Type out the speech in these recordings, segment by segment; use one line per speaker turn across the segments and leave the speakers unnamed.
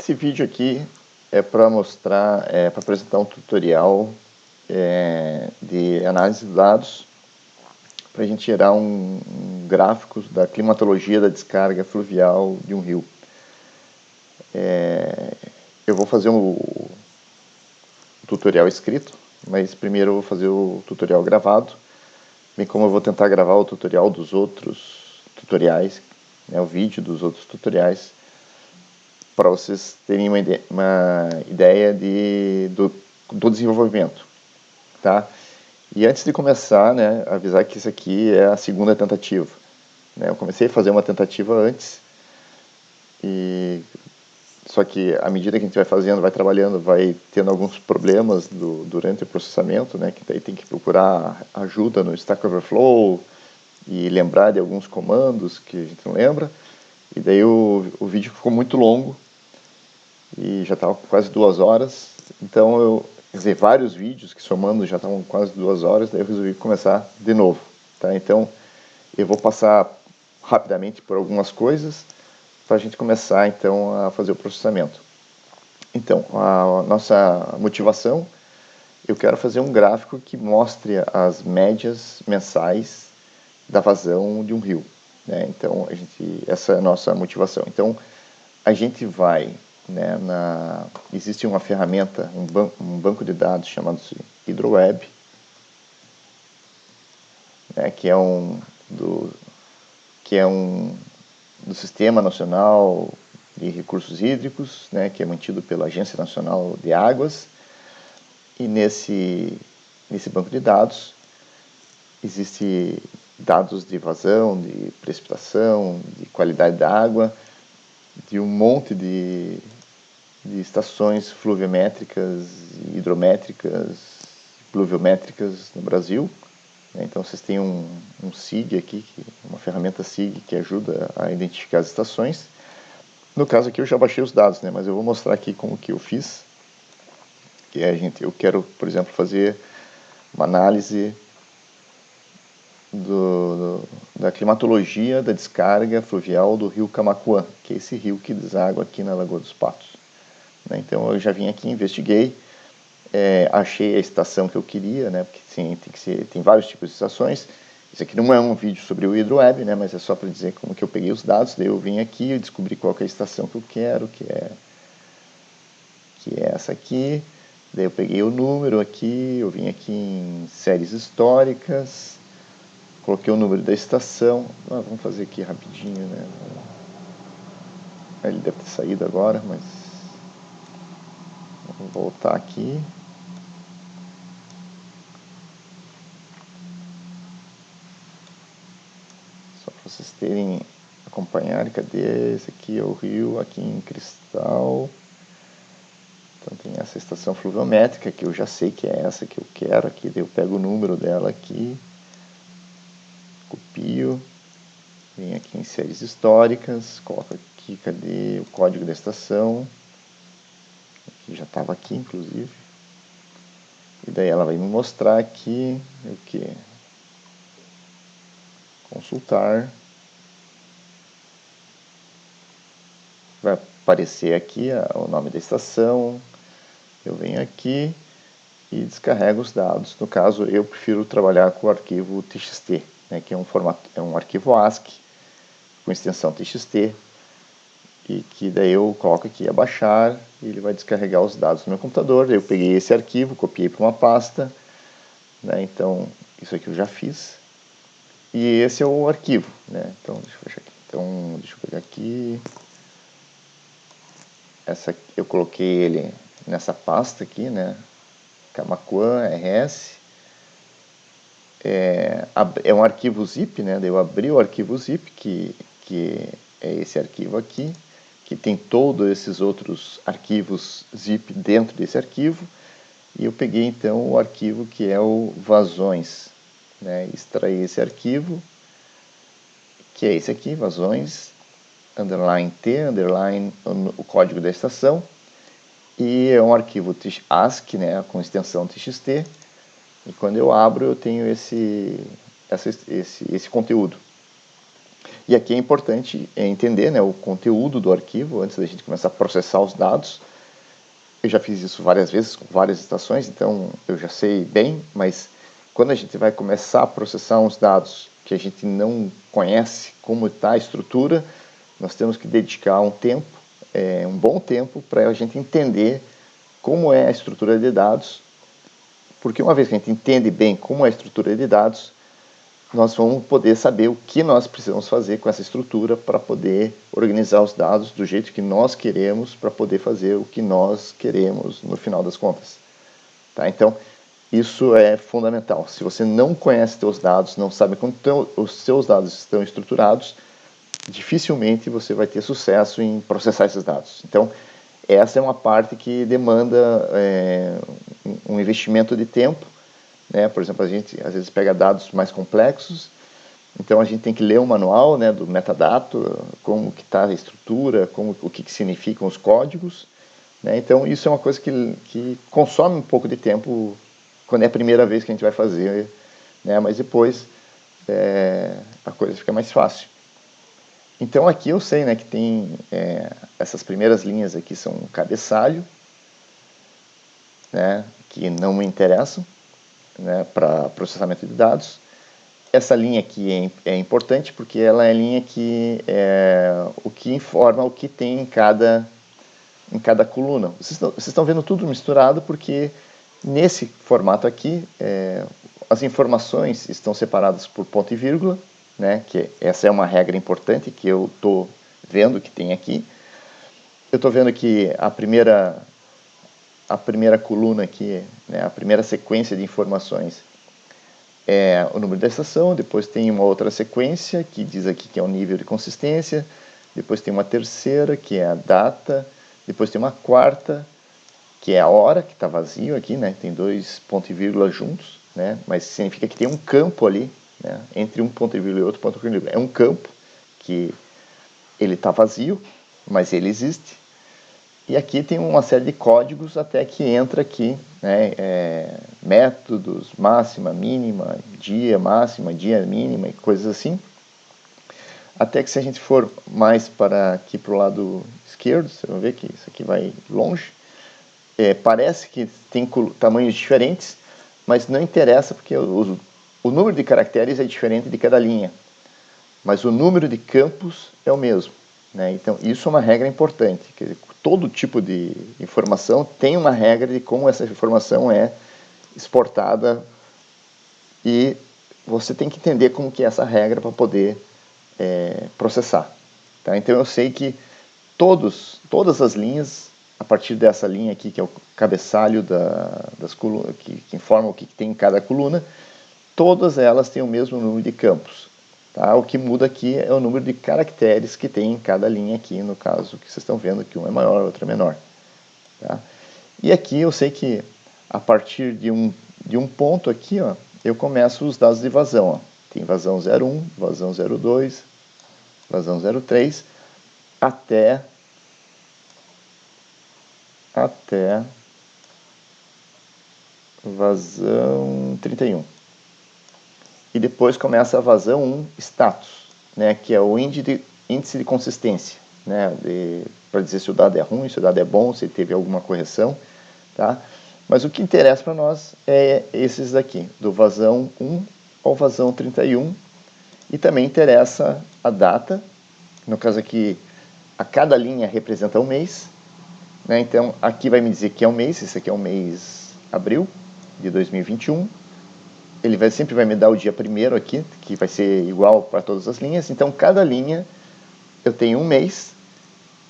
Esse vídeo aqui é para mostrar, para apresentar um tutorial de análise de dados para a gente gerar um gráfico da climatologia da descarga fluvial de um rio. Eu vou fazer o tutorial escrito, mas primeiro eu vou fazer o tutorial gravado, bem como eu vou tentar gravar o tutorial dos outros tutoriais, né, o vídeo dos outros tutoriais, para vocês terem uma ideia do desenvolvimento, tá? E antes de começar, né, avisar que isso aqui é a segunda tentativa, né? Eu comecei a fazer uma tentativa antes, só que à medida que a gente vai fazendo, vai trabalhando, vai tendo alguns problemas durante o processamento, né, que daí tem que procurar ajuda no Stack Overflow e lembrar de alguns comandos que a gente não lembra, e daí o vídeo ficou muito longo, e já estava quase 2 horas, então quer dizer, vários vídeos que somando já estavam quase 2 horas, daí eu resolvi começar de novo, tá? Então eu vou passar rapidamente por algumas coisas para a gente começar então a fazer o processamento. Então, a nossa motivação, eu quero fazer um gráfico que mostre as médias mensais da vazão de um rio, né? Então essa é a nossa motivação. Então a gente vai, né, existe uma ferramenta, um banco de dados chamado HydroWeb, né, que é do Sistema Nacional de Recursos Hídricos, né, que é mantido pela Agência Nacional de Águas, e nesse banco de dados existe dados de vazão, de precipitação, de qualidade da água, de um monte de estações fluviométricas, hidrométricas, pluviométricas no Brasil. Então vocês têm um SIG aqui, uma ferramenta SIG que ajuda a identificar as estações. No caso aqui eu já baixei os dados, né, mas eu vou mostrar aqui como que eu fiz. Que eu quero, por exemplo, fazer uma análise da climatologia da descarga fluvial do rio Camaquã, que é esse rio que deságua aqui na Lagoa dos Patos. Então eu já vim aqui, investiguei, achei a estação que eu queria, né, porque tem vários tipos de estações. Isso aqui não é um vídeo sobre o HydroWeb, né, mas é só para dizer como que eu peguei os dados. Daí eu vim aqui, eu descobri qual que é a estação que eu quero, que é essa aqui. Daí eu peguei o número aqui, eu vim aqui em séries históricas, coloquei o número da estação. Vamos fazer aqui rapidinho, né? Ele deve ter saído agora, mas vou voltar aqui. Só para vocês terem, acompanhar. Cadê? Esse aqui é o rio, aqui em Cristal. Então tem essa estação fluviométrica, que eu já sei que é essa que eu quero aqui. Daí eu pego o número dela aqui, copio, venho aqui em séries históricas, coloco aqui, cadê o código da estação? Aqui já estava aqui, inclusive. E daí ela vai me mostrar aqui o que? Consultar. Vai aparecer aqui o nome da estação. Eu venho aqui e descarrego os dados. No caso, eu prefiro trabalhar com o arquivo TXT, né, que é um arquivo ASCII com extensão TXT, e que daí eu coloco aqui abaixar e ele vai descarregar os dados no meu computador. Eu peguei esse arquivo, copiei para uma pasta, né, então isso aqui eu já fiz. E esse é o arquivo, né? Então deixa eu fechar aqui. Então deixa eu pegar aqui. Eu coloquei ele nessa pasta aqui, né? Camaquã RS. É um arquivo zip, né? Daí eu abri o arquivo zip, que é esse arquivo aqui, que tem todos esses outros arquivos zip dentro desse arquivo. E eu peguei então o arquivo que é o vazões, né? Extraí esse arquivo, que é esse aqui, vazões, underline T, underline o código da estação, e é um arquivo ASCII, né, com extensão TXT, e quando eu abro eu tenho esse conteúdo. E aqui é importante entender, né, o conteúdo do arquivo antes da gente começar a processar os dados. Eu já fiz isso várias vezes com várias estações, então eu já sei bem, mas quando a gente vai começar a processar uns dados que a gente não conhece como está a estrutura, nós temos que dedicar um tempo, um bom tempo, para a gente entender como é a estrutura de dados, porque uma vez que a gente entende bem como é a estrutura de dados, nós vamos poder saber o que nós precisamos fazer com essa estrutura para poder organizar os dados do jeito que nós queremos, para poder fazer o que nós queremos no final das contas. Tá? Então, isso é fundamental. Se você não conhece seus dados, não sabe como os seus dados estão estruturados, dificilmente você vai ter sucesso em processar esses dados. Então, essa é uma parte que demanda um investimento de tempo, né? Por exemplo, a gente às vezes pega dados mais complexos, então a gente tem que ler o manual, né, do metadata, como que está a estrutura, o que significam os códigos, né? Então isso é uma coisa que consome um pouco de tempo quando é a primeira vez que a gente vai fazer, né? Mas depois a coisa fica mais fácil. Então aqui eu sei, né, que tem essas primeiras linhas aqui são um cabeçalho, né, que não me interessam, né, para processamento de dados. Essa linha aqui é importante porque ela é a linha que o que informa o que tem em cada coluna. Vocês estão vendo tudo misturado porque nesse formato aqui as informações estão separadas por ponto e vírgula, né, que essa é uma regra importante que eu estou vendo que tem aqui. Eu estou vendo que a primeira coluna aqui, né, a primeira sequência de informações é o número da estação, depois tem uma outra sequência que diz aqui que é o nível de consistência, depois tem uma terceira que é a data, depois tem uma quarta que é a hora, que está vazio aqui, né, tem dois ponto e vírgula juntos, né, mas significa que tem um campo ali, né, entre um ponto e vírgula e outro ponto e vírgula. É um campo que ele está vazio, mas ele existe. E aqui tem uma série de códigos até que entra aqui, né, métodos, máxima, mínima, dia máxima, dia mínima e coisas assim. Até que se a gente for mais para aqui para o lado esquerdo, você vai ver que isso aqui vai longe. Parece que tem tamanhos diferentes, mas não interessa porque o número de caracteres é diferente de cada linha, mas o número de campos é o mesmo, né? Então isso é uma regra importante, quer dizer, todo tipo de informação tem uma regra de como essa informação é exportada e você tem que entender como que é essa regra para poder processar. Tá? Então eu sei que todas as linhas, a partir dessa linha aqui, que é o cabeçalho das colunas, que informa o que tem em cada coluna, todas elas têm o mesmo número de campos. Tá? O que muda aqui é o número de caracteres que tem em cada linha aqui, no caso que vocês estão vendo que um é maior, o outro é menor. Tá? E aqui eu sei que a partir de um ponto aqui, ó, eu começo os dados de vazão. Ó. Tem vazão 01, vazão 02, vazão 03, até vazão 31. E depois começa a vazão 1 status, né, que é o índice de consistência, né, para dizer se o dado é ruim, se o dado é bom, se teve alguma correção. Tá? Mas o que interessa para nós é esses daqui, do vazão 1 ao vazão 31, e também interessa a data, no caso aqui, a cada linha representa um mês, né? Então aqui vai me dizer que é um mês, esse aqui é o mês abril de 2021, ele sempre vai me dar o dia primeiro aqui, que vai ser igual para todas as linhas, então cada linha eu tenho um mês,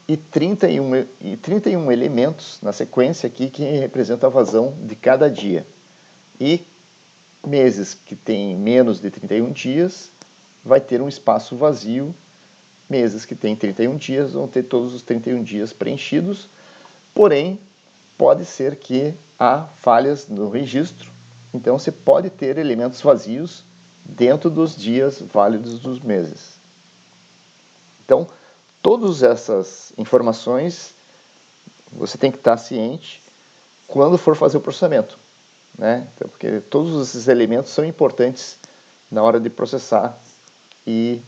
e 31 elementos na sequência aqui que representam a vazão de cada dia. E meses que tem menos de 31 dias vai ter um espaço vazio, meses que tem 31 dias vão ter todos os 31 dias preenchidos, porém pode ser que há falhas no registro, então você pode ter elementos vazios dentro dos dias válidos dos meses. Então, todas essas informações você tem que estar ciente quando for fazer o processamento, né? Então, porque todos esses elementos são importantes na hora de processar e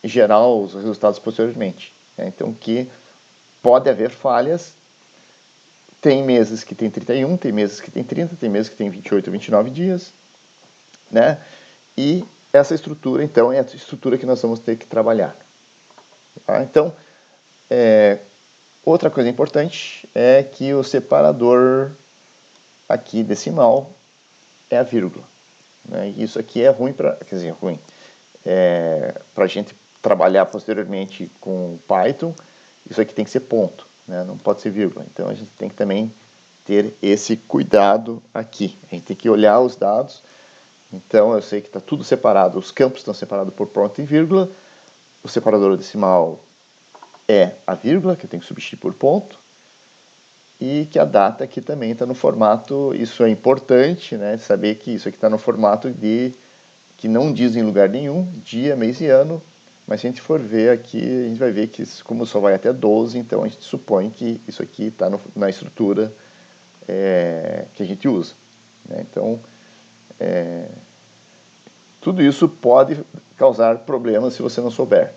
gerar os resultados posteriormente. Né? Então, que pode haver falhas, tem meses que tem 31, tem meses que tem 30, tem meses que tem 28 ou 29 dias, né? E essa estrutura, então, é a estrutura que nós vamos ter que trabalhar. Tá? Então, outra coisa importante é que o separador aqui decimal é a vírgula. Né? E isso aqui é ruim para, quer dizer, ruim, para a gente trabalhar posteriormente com Python, isso aqui tem que ser ponto, né? Não pode ser vírgula. Então a gente tem que também ter esse cuidado aqui. A gente tem que olhar os dados. Então eu sei que está tudo separado, os campos estão separados por ponto e vírgula, o separador decimal é a vírgula, que eu tenho que substituir por ponto, e que a data aqui também está no formato, isso é importante, né, saber que isso aqui está no formato que não diz em lugar nenhum, dia, mês e ano, mas se a gente for ver aqui, a gente vai ver que como só vai até 12, então a gente supõe que isso aqui está na estrutura que a gente usa. Né? Então, tudo isso pode causar problemas se você não souber.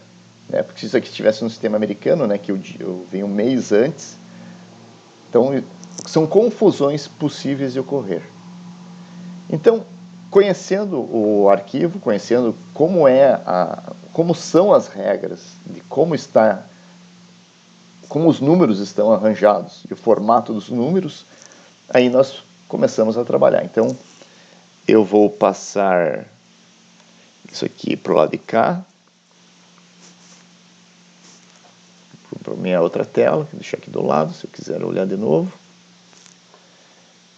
Né? Porque se isso aqui estivesse no sistema americano, né, que eu venho um mês antes, então são confusões possíveis de ocorrer. Então, conhecendo o arquivo, conhecendo como são as regras, de como os números estão arranjados, e o formato dos números, aí nós começamos a trabalhar. Então, eu vou passar isso aqui para o lado de cá, para a minha outra tela, vou deixar aqui do lado, se eu quiser olhar de novo.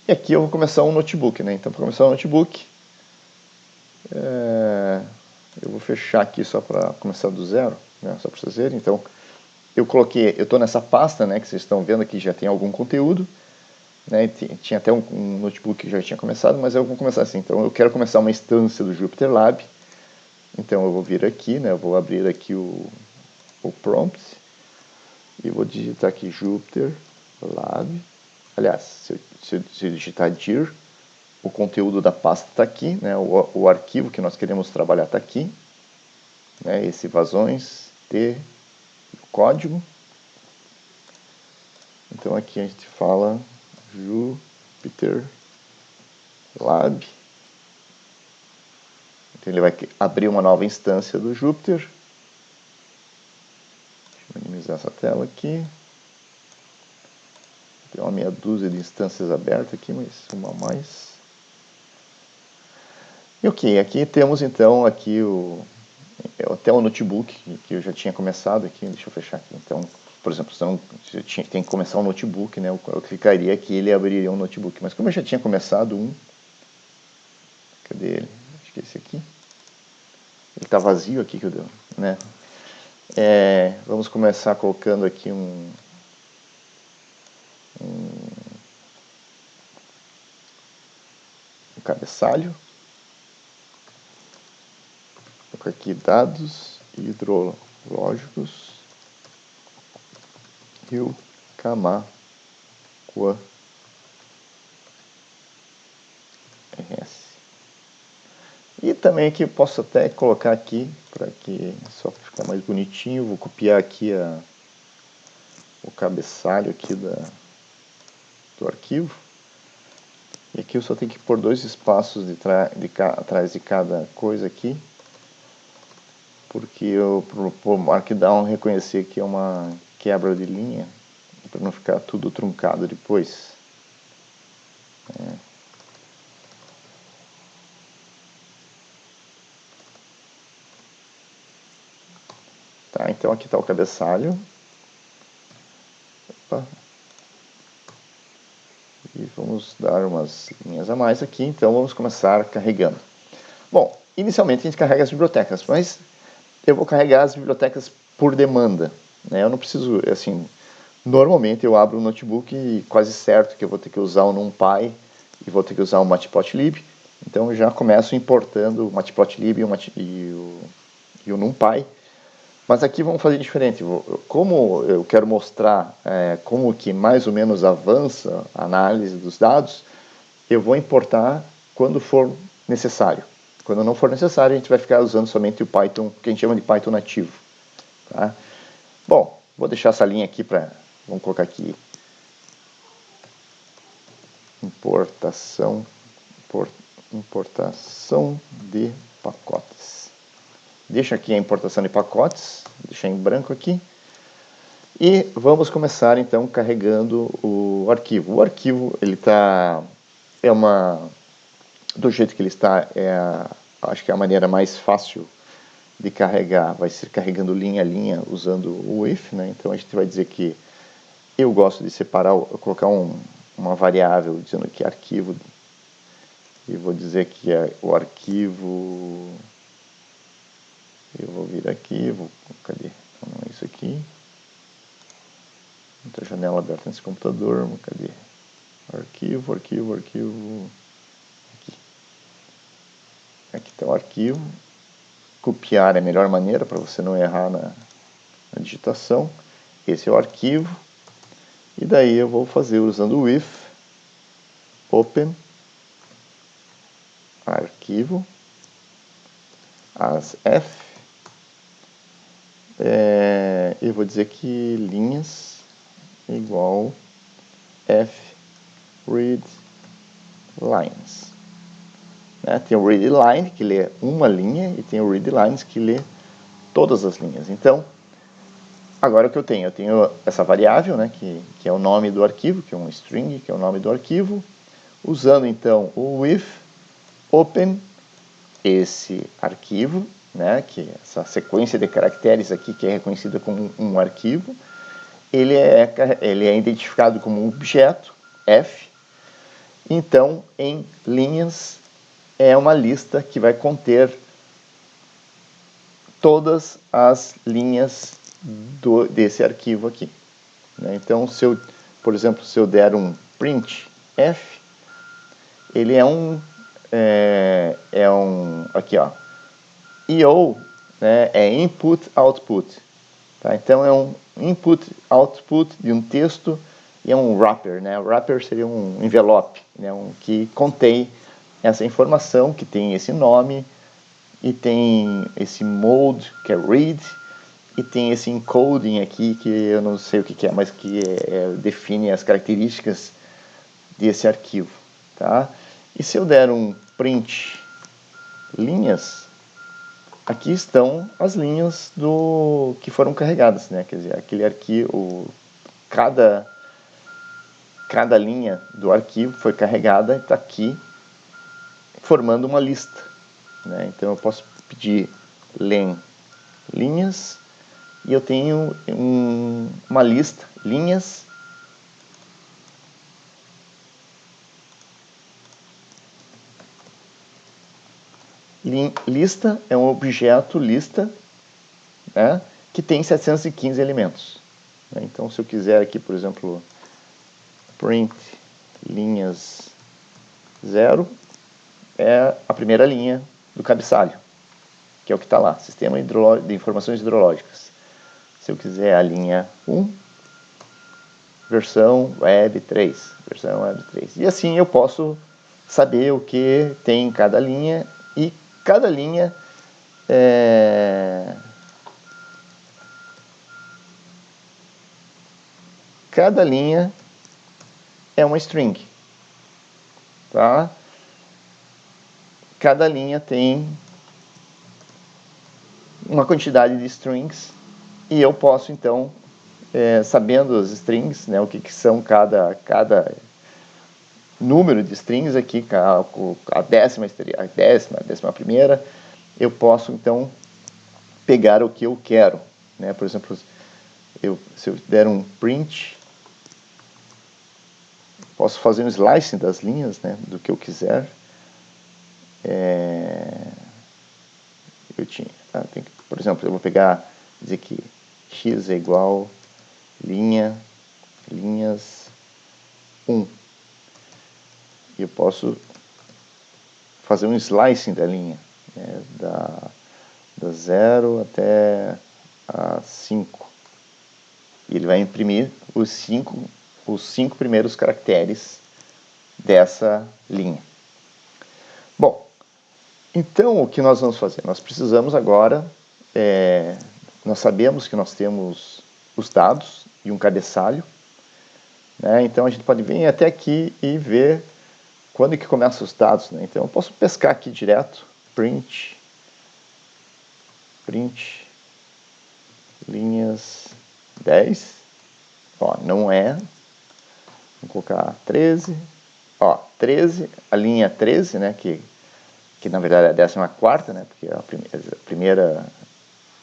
E aqui eu vou começar um notebook, né? Então, para começar um notebook, eu vou fechar aqui só para começar do zero, né? Só para vocês verem. Então, eu estou nessa pasta, né, que vocês estão vendo aqui, já tem algum conteúdo, né, tinha até um notebook que já tinha começado, mas eu vou começar assim. Então, eu quero começar uma instância do Jupyter Lab, então eu vou vir aqui, né, eu vou abrir aqui o prompt, e vou digitar aqui Jupyter Lab. Aliás, se eu digitar dir, o conteúdo da pasta está aqui, né, o arquivo que nós queremos trabalhar está aqui, né, esse vazões, código. Então aqui a gente fala Jupyter Lab. Então ele vai abrir uma nova instância do Jupyter. Deixa eu minimizar essa tela aqui. Tem uma meia dúzia de instâncias abertas aqui, mas uma a mais. E ok, aqui temos então aqui até o notebook que eu já tinha começado aqui. Deixa eu fechar aqui. Então, por exemplo, se eu tem que começar um notebook, né, eu clicaria aqui e ele abriria um notebook. Mas como eu já tinha começado cadê ele? Acho que é esse aqui. Ele está vazio aqui, né? Vamos começar colocando aqui um cabeçalho. Vou colocar aqui dados hidrológicos Rio Camaquã RS. E também aqui eu posso até colocar aqui, para que só ficar mais bonitinho, vou copiar aqui o cabeçalho aqui do arquivo. E aqui eu só tenho que pôr 2 espaços atrás de cada coisa aqui, porque pro Markdown reconhecer que é uma quebra de linha, para não ficar tudo truncado depois. Tá, então aqui está o cabeçalho. Opa. E vamos dar umas linhas a mais aqui, então vamos começar carregando. Bom, inicialmente a gente carrega as bibliotecas, mas eu vou carregar as bibliotecas por demanda. Né? Eu não preciso, assim, normalmente eu abro um notebook e quase certo que eu vou ter que usar o NumPy e vou ter que usar o Matplotlib, então eu já começo importando o Matplotlib e o NumPy. Mas aqui vamos fazer diferente. Como eu quero mostrar como que mais ou menos avança a análise dos dados, eu vou importar quando for necessário. Quando não for necessário, a gente vai ficar usando somente o Python, que a gente chama de Python nativo. Tá? Bom, vou deixar essa linha aqui para... Vamos colocar aqui. Importação de pacotes. Deixa aqui a importação de pacotes, deixar em branco aqui. E vamos começar então carregando o arquivo. O arquivo, ele está... do jeito que ele está, acho que é a maneira mais fácil de carregar, vai ser carregando linha a linha usando o if, né? Então a gente vai dizer que eu gosto de separar, colocar uma variável dizendo que arquivo, e vou dizer que é o arquivo, eu vou vir aqui, cadê? Não é isso aqui, outra janela aberta nesse computador, cadê? Arquivo, aqui. Aqui está o arquivo. Copiar é a melhor maneira para você não errar na digitação. Esse é o arquivo. E daí eu vou fazer usando o if, open, arquivo, as f, eu vou dizer que linhas igual f read lines. Tem o read line, que lê uma linha, e tem o read lines, que lê todas as linhas. Então, agora o que eu tenho essa variável, né, que é o nome do arquivo, que é um string, que é o nome do arquivo, usando então o if, open, esse arquivo, né, que é essa sequência de caracteres aqui, que é reconhecida como um arquivo, ele é identificado como um objeto, f, então em linhas é uma lista que vai conter todas as linhas desse arquivo aqui. Né? Então, por exemplo, se eu der um print f, ele aqui ó, EO, né, é input output. Tá? Então é um input output de um texto e é um wrapper, né? O wrapper seria um envelope, né, que contém essa informação, que tem esse nome e tem esse mode, que é read, e tem esse encoding aqui, que eu não sei o que é, mas que define as características desse arquivo. Tá? E se eu der um print linhas, aqui estão as linhas que foram carregadas, né? Quer dizer, aquele arquivo, cada linha do arquivo foi carregada e está aqui formando uma lista. Né? Então eu posso pedir len linhas e eu tenho uma lista, linhas, lista é um objeto lista, né, que tem 715 elementos. Né? Então se eu quiser aqui, por exemplo, print linhas 0, é a primeira linha do cabeçalho, que é o que está lá, Sistema de Informações Hidrológicas. Se eu quiser a linha 1, versão web 3, versão web 3. E assim eu posso saber o que tem em cada linha, e cada linha é uma string. Tá? Cada linha tem uma quantidade de strings, e eu posso então, sabendo as strings, né, o que são cada número de strings aqui, a décima primeira, eu posso então pegar o que eu quero. Né? Por exemplo, se eu der um print, posso fazer um slicing das linhas, né, do que eu quiser. Por exemplo, eu vou dizer que x é igual linhas 1. E eu posso fazer um slicing da linha, né, da 0 até a 5. E ele vai imprimir os cinco primeiros caracteres dessa linha. Bom, Então, o que nós vamos fazer? Nós precisamos agora, nós sabemos que nós temos os dados e um cabeçalho, né? Então a gente pode vir até aqui e ver quando que começam os dados, né? Então eu posso pescar aqui direto, print linhas 10, ó, não é, vou colocar 13, ó, 13, a linha 13, né, que na verdade é a 14ª, né, porque a primeira,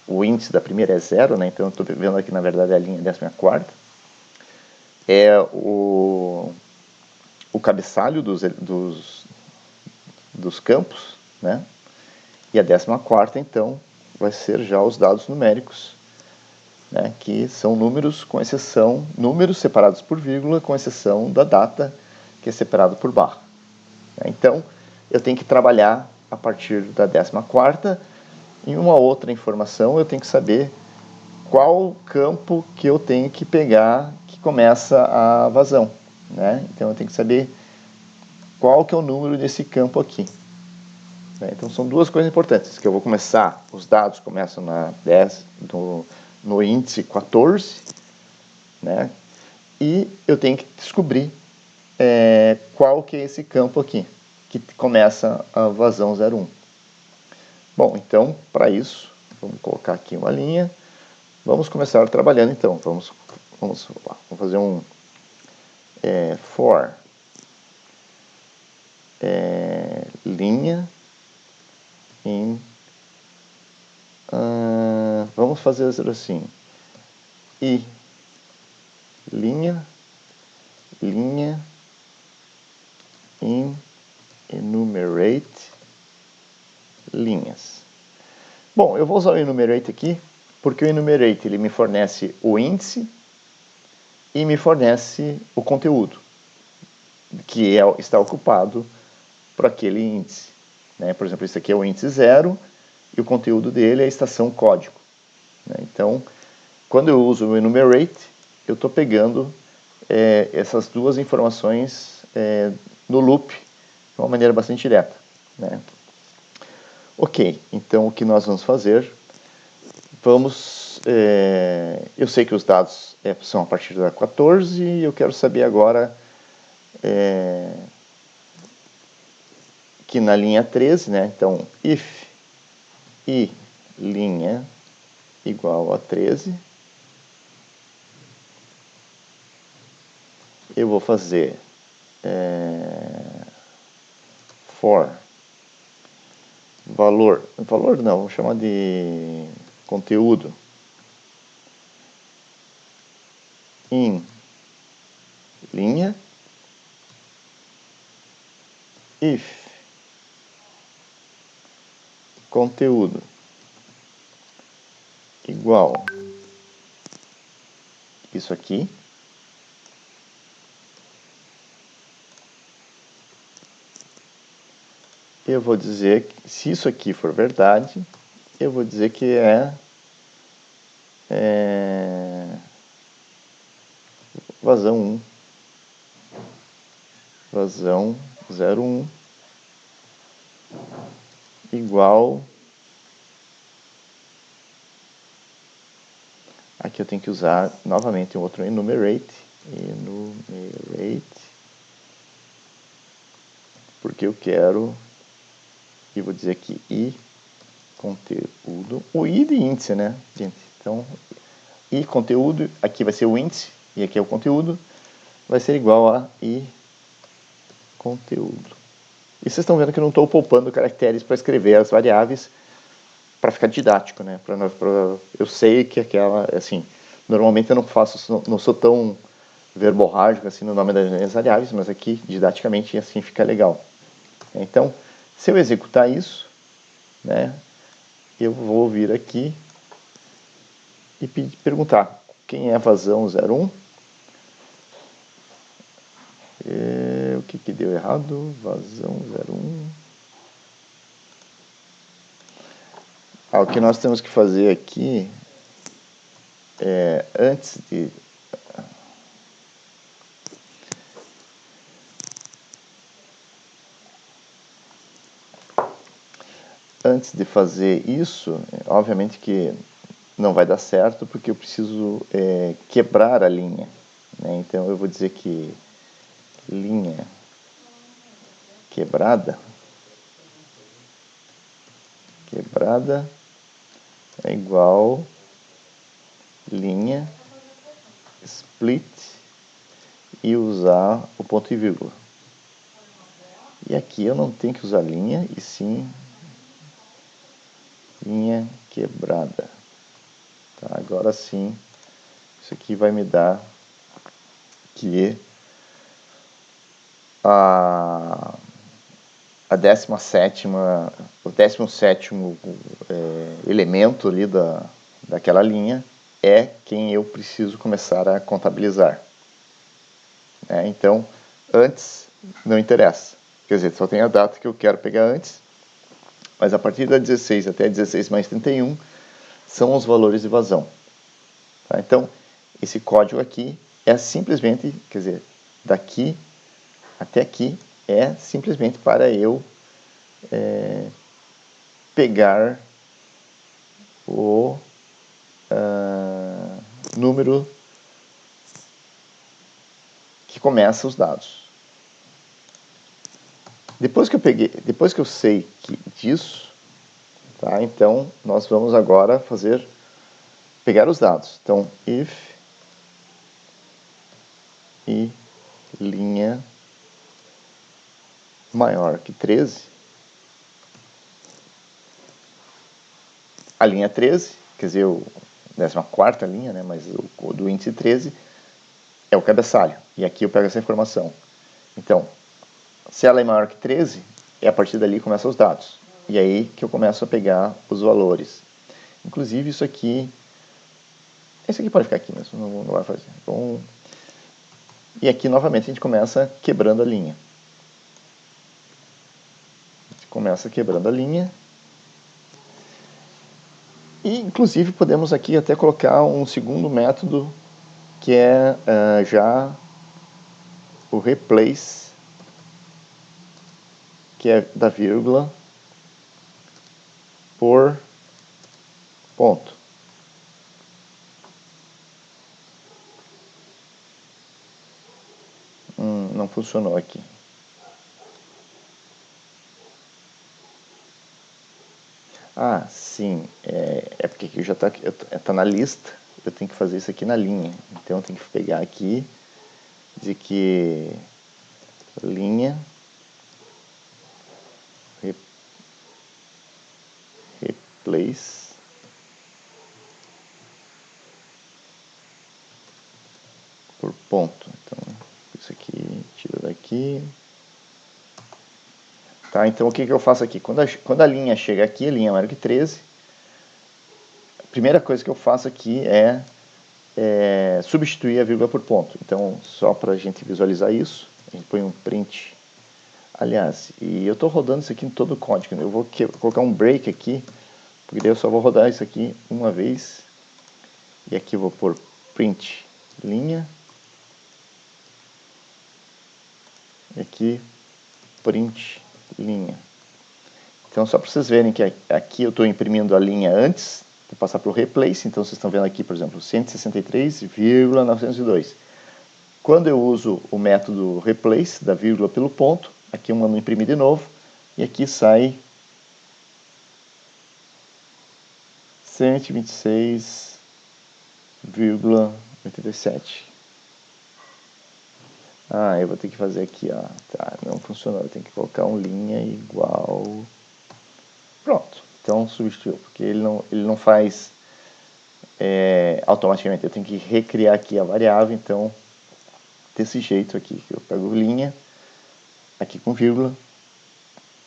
o índice da primeira é 0, né, então eu estou vendo aqui na verdade a linha 14ª, é o cabeçalho dos campos, né, e a 14ª então vai ser já os dados numéricos, né, que são números com exceção, números separados por vírgula, com exceção da data, que é separado por barra. Então, eu tenho que trabalhar a partir da 14ª. Em uma outra informação, eu tenho que saber qual campo que eu tenho que pegar que começa a vazão, né? Então, eu tenho que saber qual que é o número desse campo aqui. Então, são duas coisas importantes, que eu vou começar, os dados começam na 10, no índice 14, né? E eu tenho que descobrir qual que é esse campo aqui, que começa a vazão 01. Bom, então, para isso, vamos colocar aqui uma linha, vamos começar trabalhando então, vamos fazer um for linha em, vamos fazer assim, e linha em enumerate linhas. Bom, eu vou usar o enumerate aqui, porque o enumerate ele me fornece o índice e me fornece o conteúdo, que está ocupado por aquele índice, né? Por exemplo, esse aqui é o índice 0 e o conteúdo dele é a estação código, né? Então, quando eu uso o enumerate, eu estou pegando essas duas informações no loop de uma maneira bastante direta, né? Ok, então o que nós vamos fazer? Eu sei que os dados são a partir da 14 e eu quero saber agora que na linha 13, né? Então, if e linha igual a 13, eu vou fazer for valor não, vamos chamar de conteúdo em linha if conteúdo igual isso aqui, eu vou dizer que se isso aqui for verdade, eu vou dizer que vazão 1, vazão 01 igual, aqui eu tenho que usar novamente um outro enumerate, porque eu quero, e vou dizer aqui i conteúdo, o i de índice, né, gente? Então, i conteúdo, aqui vai ser o índice, e aqui é o conteúdo, vai ser igual a i conteúdo. E vocês estão vendo que eu não estou poupando caracteres para escrever as variáveis, para ficar didático, né? Eu sei que aquela, assim, normalmente eu não sou tão verborrágico assim no nome das minhas variáveis, mas aqui didaticamente assim fica legal. Então, se eu executar isso, né, eu vou vir aqui e perguntar quem é a vazão 01. O que deu errado? Vazão 01. O que nós temos que fazer aqui antes de antes de fazer isso, obviamente que não vai dar certo, porque eu preciso quebrar a linha, né? Então eu vou dizer que linha quebrada é igual linha split e usar o ponto e vírgula. E aqui eu não tenho que usar linha, e sim linha quebrada. Tá, agora sim, isso aqui vai me dar que a 17ª, o 17º elemento ali daquela linha é quem eu preciso começar a contabilizar. Então, antes não interessa. Quer dizer, só tem a data que eu quero pegar antes, mas a partir da 16 até 16 mais 31 são os valores de vazão. Tá? Então, esse código aqui é simplesmente, quer dizer, daqui até aqui é simplesmente para eu pegar o número que começa os dados. Depois que eu sei disso, tá? Então nós vamos agora pegar os dados. Então if e linha maior que 13, a linha 13, quer dizer, a 14ª linha, né, mas o do índice 13 é o cabeçalho, e aqui eu pego essa informação. Então, se ela é maior que 13, a partir dali começam os dados, e aí que eu começo a pegar os valores. Inclusive isso aqui pode ficar aqui mesmo, não vai fazer. Bom, e aqui novamente a gente começa quebrando a linha. Começa quebrando a linha. E inclusive podemos aqui até colocar um segundo método, que é já o replace, que é da vírgula por ponto. Não funcionou aqui. Ah, sim, é porque aqui já está na lista, eu tenho que fazer isso aqui na linha. Então eu tenho que pegar aqui, dizer que linha replace por ponto. Então isso aqui tira daqui. Tá, então o que eu faço aqui? Quando a linha chega aqui, a linha é maior que 13, a primeira coisa que eu faço aqui é substituir a vírgula por ponto. Então, só para a gente visualizar isso, a gente põe um print. Aliás, e eu estou rodando isso aqui em todo o código, né? Eu vou colocar um break aqui, porque daí eu só vou rodar isso aqui uma vez. E aqui eu vou pôr print linha. E aqui print linha. Então, só para vocês verem que aqui eu estou imprimindo a linha antes de passar para o replace. Então, vocês estão vendo aqui, por exemplo, 163,902. Quando eu uso o método replace, da vírgula pelo ponto, aqui eu mando imprimir de novo, e aqui sai 126,87. Ah, eu vou ter que fazer aqui, ó. Tá, não funcionou, eu tenho que colocar um linha igual. Pronto, então substituiu, porque ele não faz automaticamente, eu tenho que recriar aqui a variável, então desse jeito aqui, que eu pego linha, aqui com vírgula,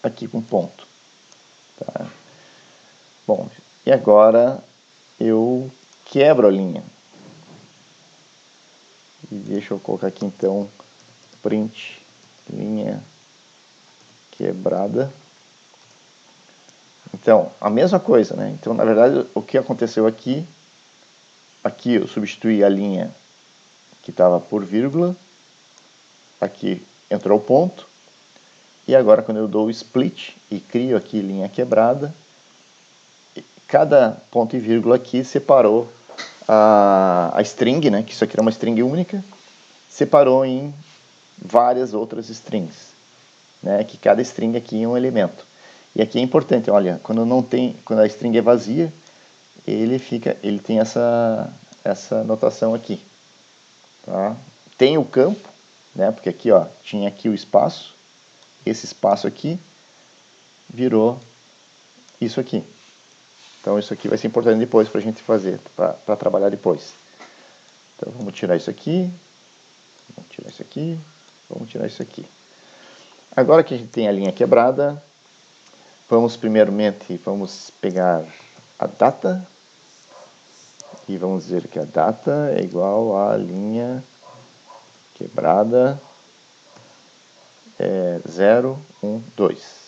aqui com ponto. Tá? Bom, e agora eu quebro a linha. E deixa eu colocar aqui então print linha quebrada. Então, a mesma coisa, né? Então, na verdade, o que aconteceu aqui eu substituí a linha que estava por vírgula, aqui entrou o ponto, e agora quando eu dou o split e crio aqui linha quebrada, cada ponto e vírgula aqui separou a string, né, que isso aqui era uma string única, separou em várias outras strings, né, que cada string aqui é um elemento. E aqui é importante, olha, quando a string é vazia, ele tem essa notação aqui, tá? Tem o campo, né, porque aqui, ó, tinha aqui o espaço, esse espaço aqui virou isso aqui. Então isso aqui vai ser importante depois para a gente fazer, para trabalhar depois. Então vamos tirar isso aqui, vamos tirar isso aqui, vamos tirar isso aqui. Agora que a gente tem a linha quebrada, vamos pegar a data e vamos dizer que a data é igual à linha quebrada 0, 1, 2.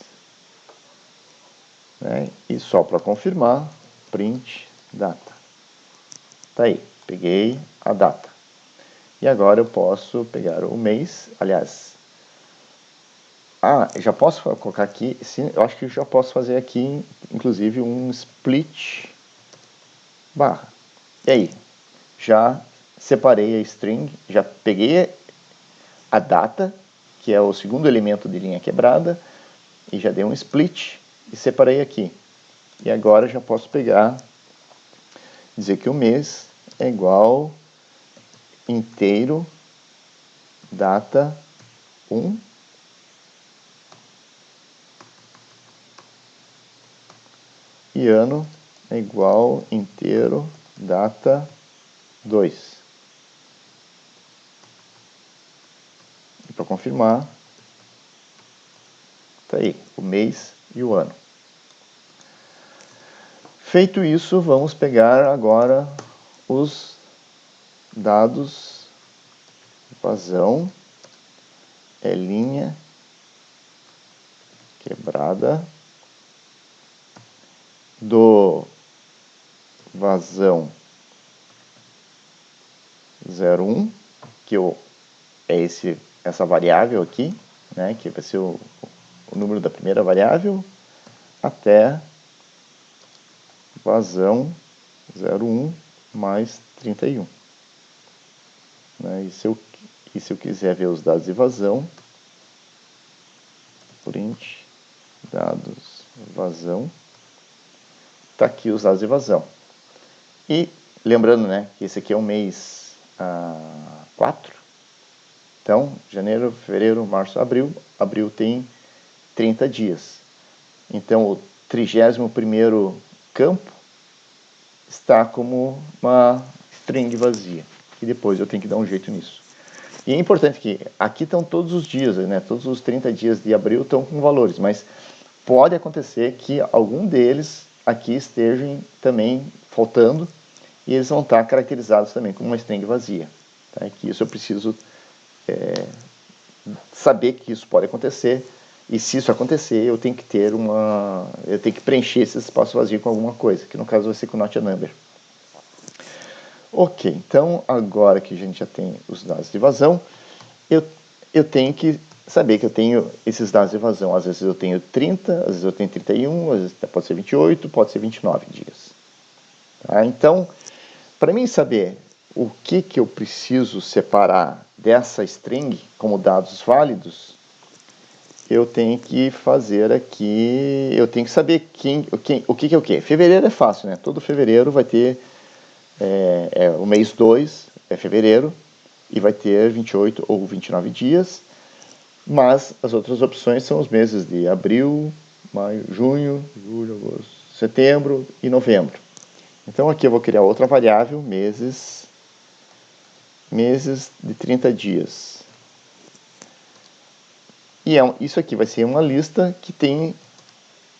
Né? E só para confirmar, print data. Tá aí, peguei a data. E agora eu posso pegar o mês, aliás, já posso colocar aqui, sim, eu acho que já posso fazer aqui, inclusive, um split barra. E aí, já separei a string, já peguei a data, que é o segundo elemento de linha quebrada, e já dei um split e separei aqui. E agora já posso pegar, dizer que o mês é igual inteiro data 1 e ano é igual inteiro data 2. E para confirmar, tá aí, o mês e o ano. Feito isso, vamos pegar agora os dados vazão, linha quebrada do vazão 01, que é essa variável aqui, né, que vai ser o número da primeira variável, até vazão 01 mais 31. Né, e se eu quiser ver os dados de vazão, print dados vazão, está aqui os dados de vazão. E lembrando, né, que esse aqui é o mês 4. Então, janeiro, fevereiro, março, abril. Abril tem 30 dias. Então, o 31º campo está como uma string vazia. E depois eu tenho que dar um jeito nisso. E é importante que aqui estão todos os dias, né? Todos os 30 dias de abril estão com valores, mas pode acontecer que algum deles aqui estejam também faltando e eles vão estar caracterizados também como uma string vazia. Tá? Que isso eu preciso saber que isso pode acontecer, e se isso acontecer, eu tenho que preencher esse espaço vazio com alguma coisa, que no caso vai ser com not a number. Ok, então agora que a gente já tem os dados de vazão, eu tenho que saber que eu tenho esses dados de vazão. Às vezes eu tenho 30, às vezes eu tenho 31, às vezes pode ser 28, pode ser 29 dias. Tá? Então, para mim saber o que eu preciso separar dessa string como dados válidos, eu tenho que fazer aqui, eu tenho que saber o que é o que. Fevereiro é fácil, né? Todo fevereiro vai ter, o mês 2 é fevereiro, e vai ter 28 ou 29 dias, mas as outras opções são os meses de abril, maio, junho, julho, agosto, setembro e novembro. Então aqui eu vou criar outra variável, meses de 30 dias. E isso aqui vai ser uma lista que tem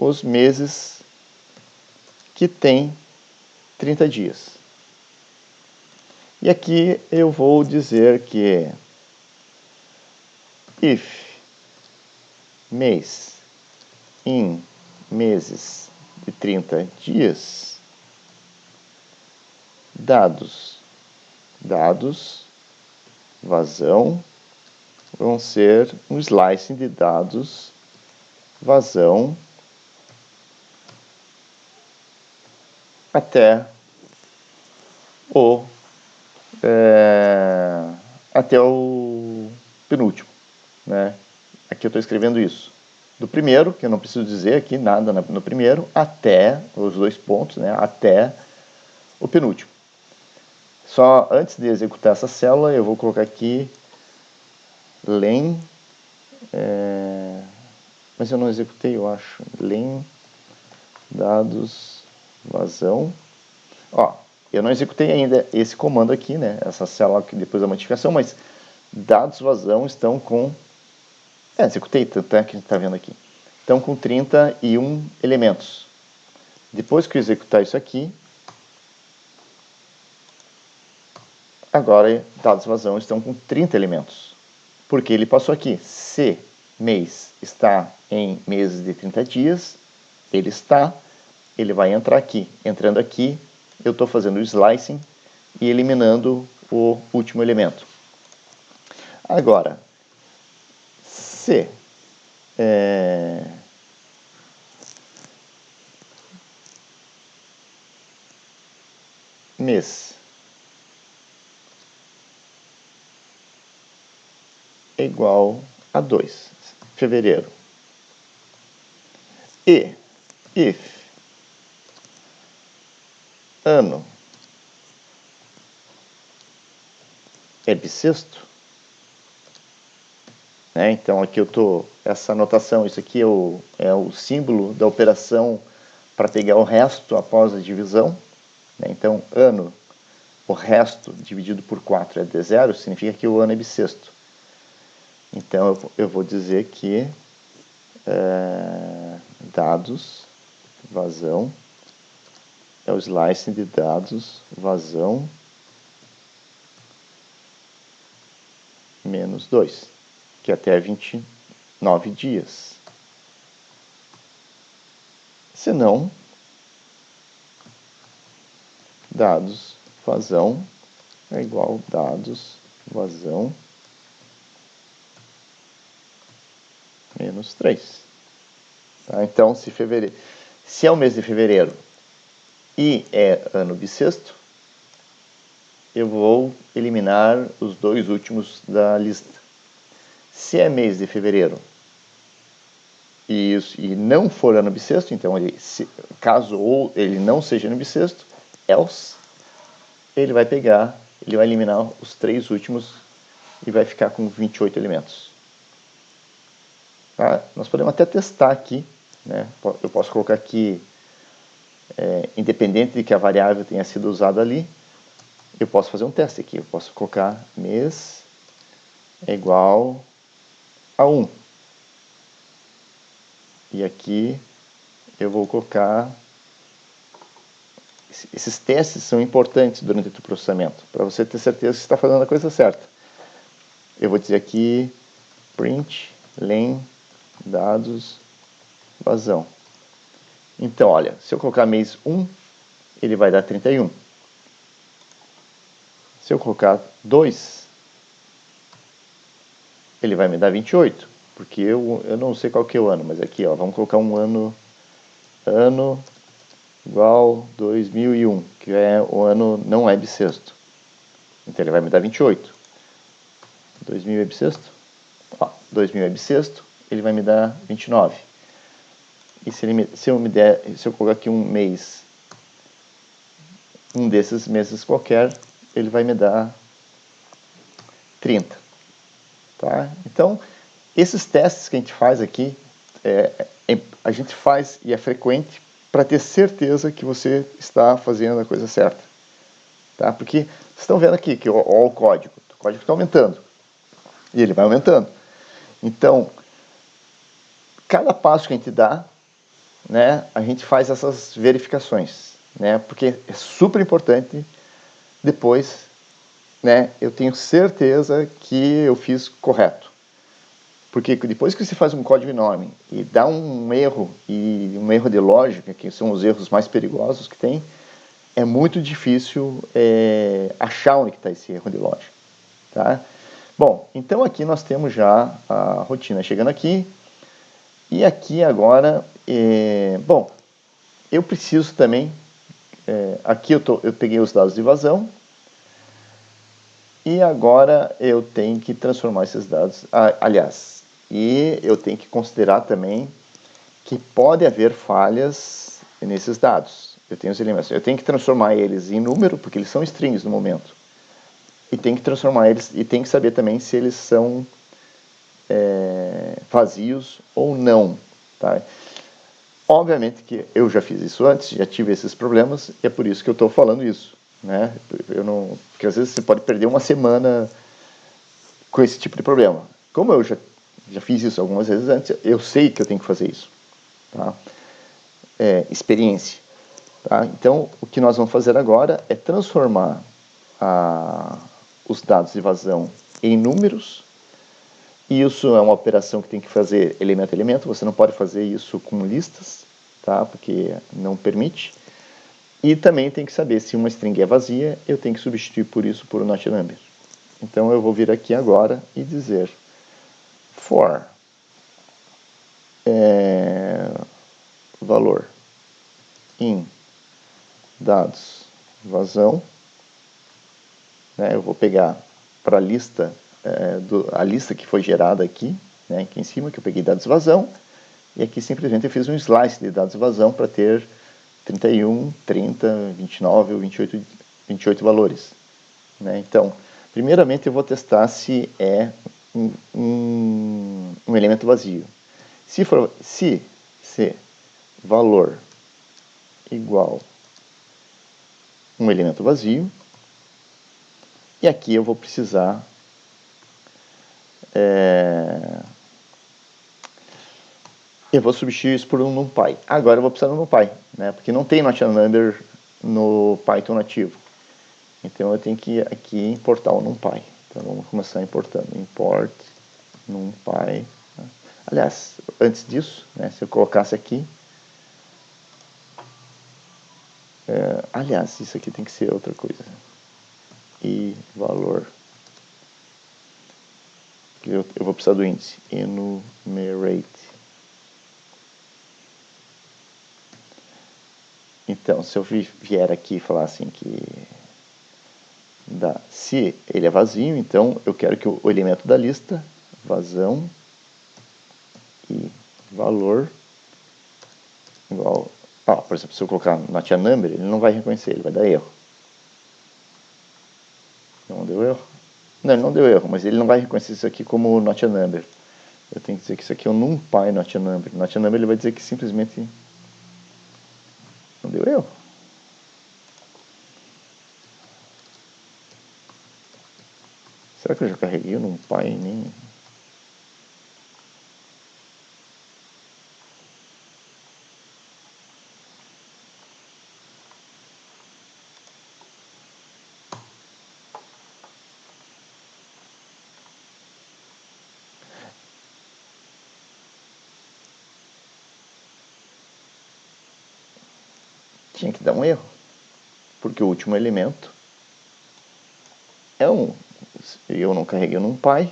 os meses que tem 30 dias. E aqui eu vou dizer que if mês em meses de 30 dias, dados vazão vão ser um slicing de dados vazão até o até o penúltimo, né? Aqui eu estou escrevendo isso. Do primeiro, que eu não preciso dizer aqui nada no primeiro, até os dois pontos, né? Até o penúltimo. Só antes de executar essa célula, eu vou colocar aqui len, mas eu não executei, eu acho. Len dados vazão. Ó, eu não executei ainda esse comando aqui, né? Essa célula aqui depois da modificação, mas dados vazão estão com... executei, tanto é que a gente está vendo aqui. Estão com 31 elementos. Depois que eu executar isso aqui, agora dados vazão estão com 30 elementos. Porque ele passou aqui, se mês está em meses de 30 dias, ele vai entrar aqui. Entrando aqui, eu estou fazendo o slicing e eliminando o último elemento. Agora, se mês é igual a 2, fevereiro, e if ano é bissexto, né? Então aqui eu estou, essa anotação, isso aqui é o símbolo da operação para pegar o resto após a divisão, né? Então ano, o resto dividido por 4 é D0, significa que o ano é bissexto. Então eu vou dizer que dados vazão é o slicing de dados vazão menos 2, que é até 29 dias. Se não, dados vazão é igual dados vazão menos 3. Tá? Então, se é o mês de fevereiro e é ano bissexto, eu vou eliminar os dois últimos da lista. Se é mês de fevereiro e não for ano bissexto, então caso ele não seja ano bissexto, else, ele vai eliminar os três últimos e vai ficar com 28 elementos. Tá? Nós podemos até testar aqui, né? Eu posso colocar aqui, independente de que a variável tenha sido usada ali, eu posso fazer um teste aqui. Eu posso colocar mês é igual a 1. E aqui eu vou colocar... Esses testes são importantes durante o processamento, para você ter certeza que você está fazendo a coisa certa. Eu vou dizer aqui, print, len, dados, vazão. Então, olha, se eu colocar mês 1, ele vai dar 31. Se eu colocar 2, ele vai me dar 28, porque eu não sei qual que é o ano, mas aqui, ó, vamos colocar um ano igual 2001, que é o ano não é bissexto. Então ele vai me dar 28. 2000 é bissexto? Ó, 2000 é bissexto, ele vai me dar 29. E se eu colocar aqui um mês, um desses meses qualquer, ele vai me dar 30. Tá? Então, esses testes que a gente faz aqui, a gente faz e é frequente para ter certeza que você está fazendo a coisa certa. Tá? Porque vocês estão vendo aqui que o código está aumentando. E ele vai aumentando. Então, cada passo que a gente dá, né, a gente faz essas verificações, né, porque é super importante depois, né, eu tenho certeza que eu fiz correto. Porque depois que você faz um código enorme e dá um erro de lógica, que são os erros mais perigosos que tem, é muito difícil achar onde está esse erro de lógica. Tá? Bom, então aqui nós temos já a rotina chegando aqui. E aqui agora, bom, eu preciso também aqui eu peguei os dados de vazão, e agora eu tenho que transformar esses dados, aliás, e eu tenho que considerar também que pode haver falhas nesses dados. Eu tenho os elementos, eu tenho que transformar eles em número, porque eles são strings no momento, e tenho que transformar eles, e tenho que saber também se eles são vazios ou não, tá? Obviamente que eu já fiz isso antes, já tive esses problemas, e é por isso que eu estou falando isso, né? Porque às vezes você pode perder uma semana com esse tipo de problema. Como eu já fiz isso algumas vezes antes, eu sei que eu tenho que fazer isso, tá? Experiência, tá? Então, o que nós vamos fazer agora é transformar os dados de vazão em números. E isso é uma operação que tem que fazer elemento a elemento. Você não pode fazer isso com listas, tá? Porque não permite. E também tem que saber se uma string é vazia, eu tenho que substituir por isso por um not number. Então eu vou vir aqui agora e dizer for valor em dados vazão, né? Eu vou pegar para a lista, a lista que foi gerada aqui, né? Aqui em cima, que eu peguei dados vazão, e aqui simplesmente eu fiz um slice de dados vazão para ter 31, 30, 29 ou 28 valores, né? Então, primeiramente eu vou testar se é um elemento vazio. Se valor igual um elemento vazio, e aqui eu vou precisar eu vou substituir isso por um NumPy. Agora eu vou precisar do NumPy, né? Porque não tem not number no Python nativo. Então eu tenho que aqui importar o NumPy. Então vamos começar importando. Import NumPy. Aliás, antes disso, né, se eu colocasse aqui... aliás, isso aqui tem que ser outra coisa. E valor. Eu vou precisar do índice. Enumerate. Então, se eu vier aqui e falar assim que... se ele é vazio, então eu quero que o elemento da lista, vazão e valor igual... por exemplo, se eu colocar not a number, ele não vai reconhecer, ele vai dar erro. Não deu erro? Não, ele não deu erro, mas ele não vai reconhecer isso aqui como not a number. Eu tenho que dizer que isso aqui é um NumPy not a number. Not a number ele vai dizer que simplesmente não deu erro. Será que eu já carreguei o NumPy e nem... Tinha que dar um erro, porque o último elemento é 1. Eu não carreguei o NumPy,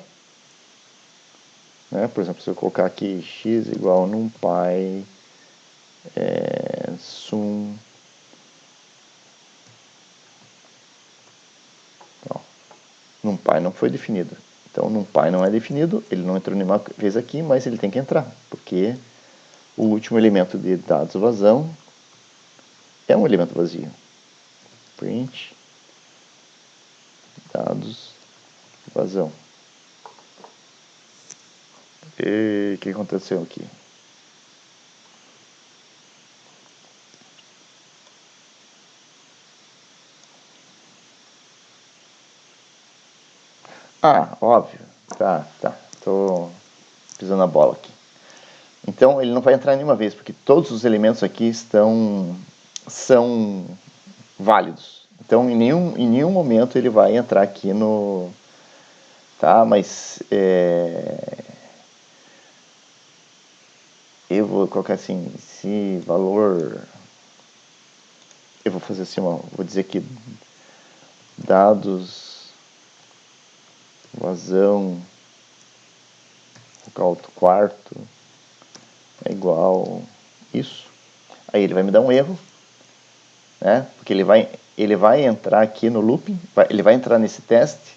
né? Por exemplo, se eu colocar aqui x igual a NumPy sum... NumPy não foi definido. Então, o NumPy não é definido, ele não entrou nenhuma vez aqui, mas ele tem que entrar, porque o último elemento de dados vazão é um elemento vazio. Print dados vazão. E o que aconteceu aqui? Óbvio. Tá. Tô pisando a bola aqui. Então, ele não vai entrar nenhuma vez, porque todos os elementos aqui são válidos. Então, em nenhum momento ele vai entrar aqui no... Tá, mas... eu vou colocar assim, se valor... Eu vou fazer assim, vou dizer que dados vazão colocar outro quarto é igual isso. Aí ele vai me dar um erro. né? Porque ele vai entrar aqui no looping, ele vai entrar nesse teste,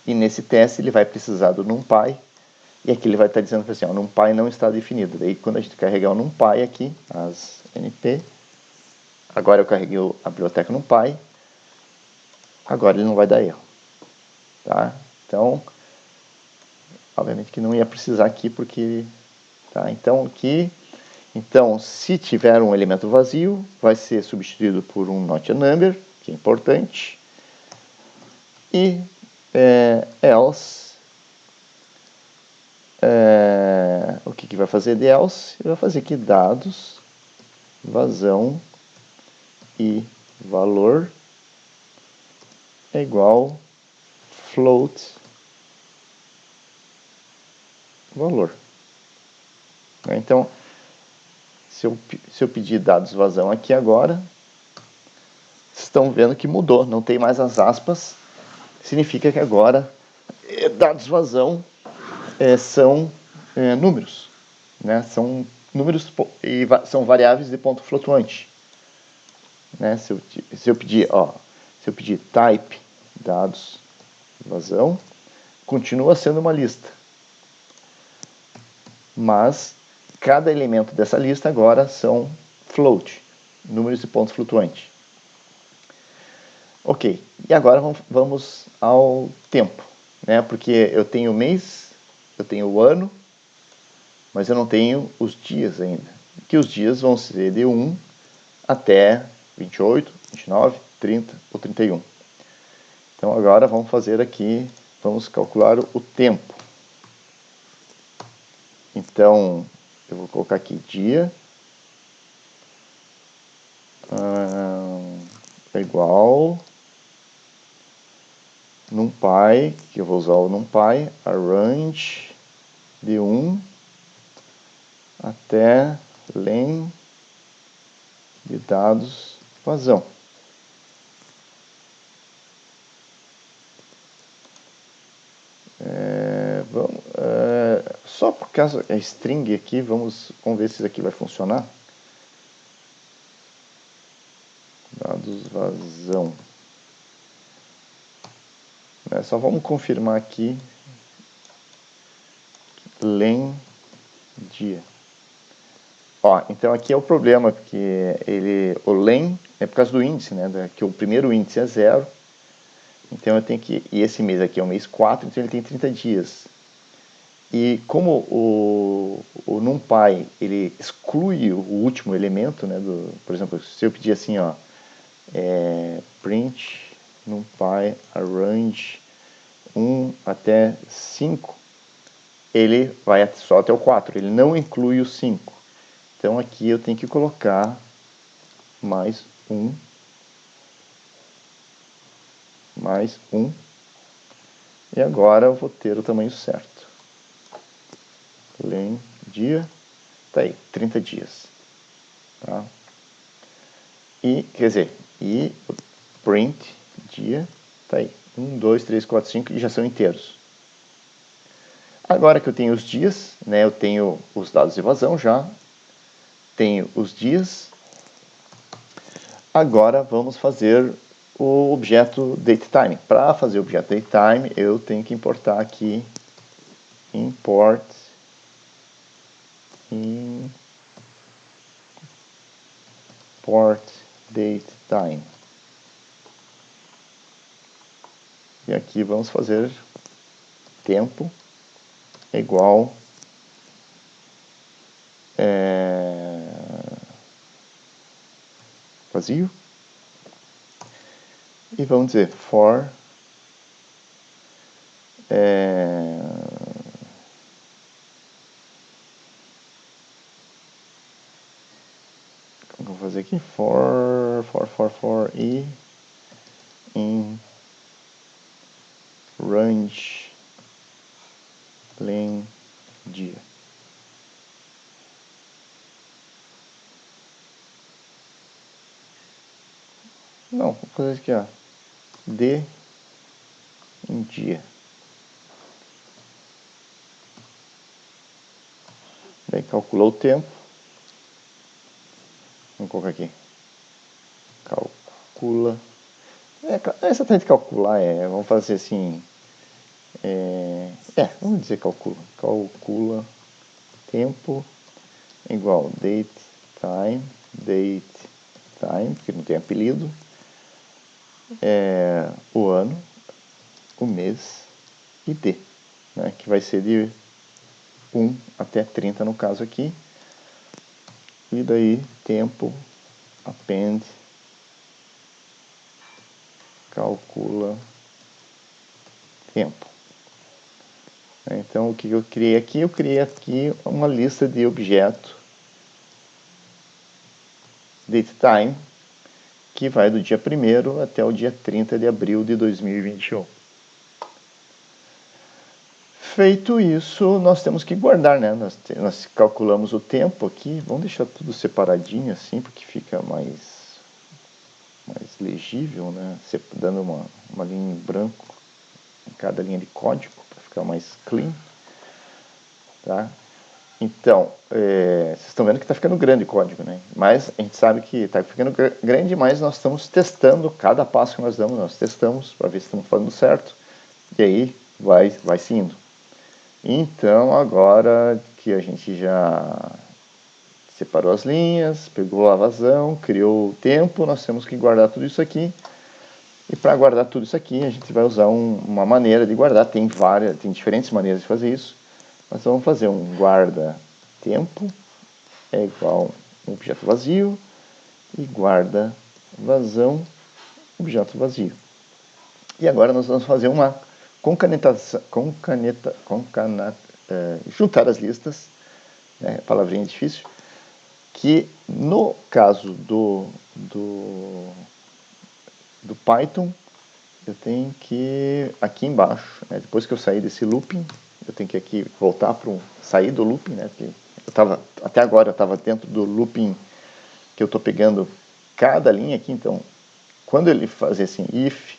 e nesse teste ele vai precisar do NumPy, e aqui ele vai estar dizendo assim, ó, NumPy não está definido. Daí quando a gente carregar o NumPy aqui, as np, agora eu carreguei a biblioteca NumPy, agora ele não vai dar erro, tá? Então, obviamente que não ia precisar aqui porque, tá? Então aqui, então se tiver um elemento vazio, vai ser substituído por um not a number, que é importante, e else, o que vai fazer de else? Vai fazer aqui dados, vazão e valor é igual float valor. Então, se eu pedir dados vazão aqui agora, vocês estão vendo que mudou, não tem mais as aspas, significa que agora dados vazão são números, né? São números e são variáveis de ponto flutuante, né? Se eu pedir type dados vazão, continua sendo uma lista, mas cada elemento dessa lista agora são float, números de ponto flutuante. Ok, e agora vamos ao tempo, né? Porque eu tenho o mês, eu tenho o ano, mas eu não tenho os dias ainda. Que os dias vão ser de 1 até 28, 29, 30 ou 31. Então agora vamos fazer aqui, vamos calcular o tempo. Então eu vou colocar aqui dia é igual NumPy, que eu vou usar o NumPy, arrange de 1 até len de dados vazão. Só por causa é string aqui, vamos ver se isso aqui vai funcionar. Dados vazão. Só vamos confirmar aqui. Len dia. Ó, então aqui é o problema, porque o len é por causa do índice, né? Que o primeiro índice é 0. Então eu tenho que. E esse mês aqui é o mês 4, então ele tem 30 dias. E como o NumPy ele exclui o último elemento, né? Por exemplo, se eu pedir assim, ó, print NumPy arrange 1 até 5, ele vai só até o 4, ele não inclui o 5. Então aqui eu tenho que colocar mais 1, mais 1, e agora eu vou ter o tamanho certo. Len dia, tá aí, 30 dias. Tá? E, quer dizer, e print dia, tá aí, 1, 2, 3, 4, 5, e já são inteiros. Agora que eu tenho os dias, né, eu tenho os dados de vazão já, tenho os dias, agora vamos fazer o objeto datetime. Para fazer o objeto datetime, eu tenho que importar aqui import datetime. E aqui vamos fazer tempo igual vazio. E vamos dizer for vou fazer aqui for e in range len dia. Não, vou fazer aqui, ó, d em dia. Daí calculou o tempo. Vamos colocar aqui. calcula, não é exatamente calcular, vamos fazer assim, vamos dizer calcula tempo igual date time, que não tem apelido, o ano, o mês e D, né, que vai ser de 1 até 30 no caso aqui, e daí tempo, append, calcula tempo. Então o que eu criei aqui? Eu criei aqui uma lista de objeto datetime, que vai do dia 1º até o dia 30 de abril de 2021. Feito isso, nós temos que guardar, né? Nós calculamos o tempo aqui, vamos deixar tudo separadinho assim, porque fica mais legível, né? Dando uma linha em branco em cada linha de código, para ficar mais clean. Tá? Então, vocês estão vendo que está ficando grande o código, né? Mas a gente sabe que está ficando grande, mas nós estamos testando cada passo que nós damos, nós testamos para ver se estamos fazendo certo, e aí vai se indo. Então, agora que a gente já separou as linhas, pegou a vazão, criou o tempo, nós temos que guardar tudo isso aqui. E para guardar tudo isso aqui, a gente vai usar uma maneira de guardar, tem diferentes maneiras de fazer isso. Nós vamos fazer um guarda tempo é igual um objeto vazio e guarda vazão objeto vazio. E agora nós vamos fazer uma juntar as listas, né, palavrinha difícil, que no caso do Python, eu tenho que, aqui embaixo, né, depois que eu sair desse looping, eu tenho que aqui voltar para sair do looping, né, porque até agora eu estava dentro do looping que eu estou pegando cada linha aqui, então quando ele fazer assim, if,